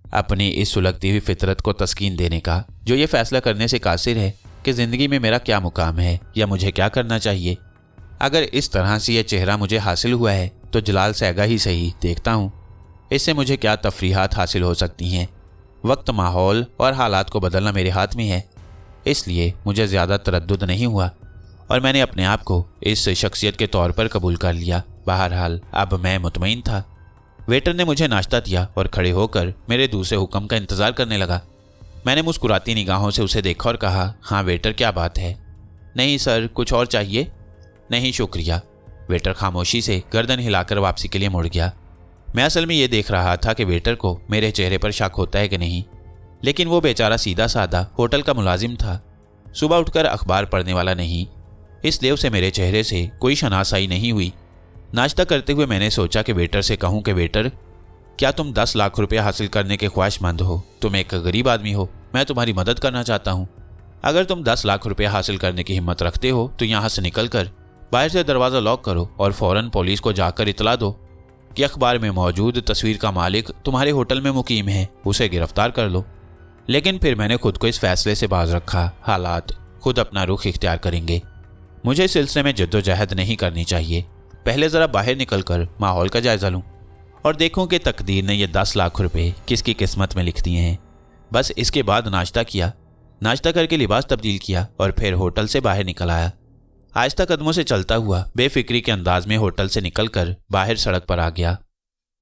अपनी इस सुलगती हुई फितरत को तस्कीन देने का, जो ये फैसला करने से कासिर है कि ज़िंदगी में मेरा क्या मुकाम है या मुझे क्या करना चाहिए। अगर इस तरह से यह चेहरा मुझे हासिल हुआ है तो जलाल सहगा ही सही, देखता हूँ इससे मुझे क्या तफरीहात हासिल हो सकती हैं। वक्त, माहौल और हालात को बदलना मेरे हाथ में है, इसलिए मुझे ज़्यादा तरद्दुद नहीं हुआ और मैंने अपने आप को इस शख्सियत के तौर पर कबूल कर लिया। बहरहाल अब मैं मुतमईन था। वेटर ने मुझे नाश्ता दिया और खड़े होकर मेरे दूसरे हुक्म का इंतज़ार करने लगा। मैंने मुस्कुराती निगाहों से उसे देखा और कहा, हाँ वेटर, क्या बात है? नहीं सर, कुछ और चाहिए? नहीं शुक्रिया। वेटर खामोशी से गर्दन हिलाकर वापसी के लिए मुड़ गया। मैं असल में ये देख रहा था कि वेटर को मेरे चेहरे पर शक होता है कि नहीं, लेकिन वो बेचारा सीधा साधा होटल का मुलाजिम था, सुबह उठकर अखबार पढ़ने वाला नहीं, इसलिए उसे मेरे चेहरे से कोई शनासाई नहीं हुई। नाश्ता करते हुए मैंने सोचा कि वेटर से कहूं कि वेटर, क्या तुम 10 लाख रुपए हासिल करने के ख्वाहिशमंद हो? तुम एक गरीब आदमी हो, मैं तुम्हारी मदद करना चाहता हूं। अगर तुम 10 लाख रुपए हासिल करने की हिम्मत रखते हो तो यहाँ से निकलकर बाहर से दरवाज़ा लॉक करो और फ़ौरन पुलिस को जाकर इतला दो कि अखबार में मौजूद तस्वीर का मालिक तुम्हारे होटल में मुकीम है, उसे गिरफ्तार कर लो। लेकिन फिर मैंने खुद को इस फैसले से बाज रखा, हालात खुद अपना रुख इख्तियार करेंगे। मुझे इस सिलसिले में जद्दोजहद नहीं करनी चाहिए। पहले ज़रा बाहर निकलकर माहौल का जायज़ा लूँ और देखूं कि तकदीर ने ये 10 लाख रुपए किसकी किस्मत में लिख दिए हैं। बस इसके बाद नाश्ता किया, नाश्ता करके लिबास तब्दील किया और फिर होटल से बाहर निकल आया। आहिस्ता कदमों से चलता हुआ बेफिक्री के अंदाज में होटल से निकलकर बाहर सड़क पर आ गया।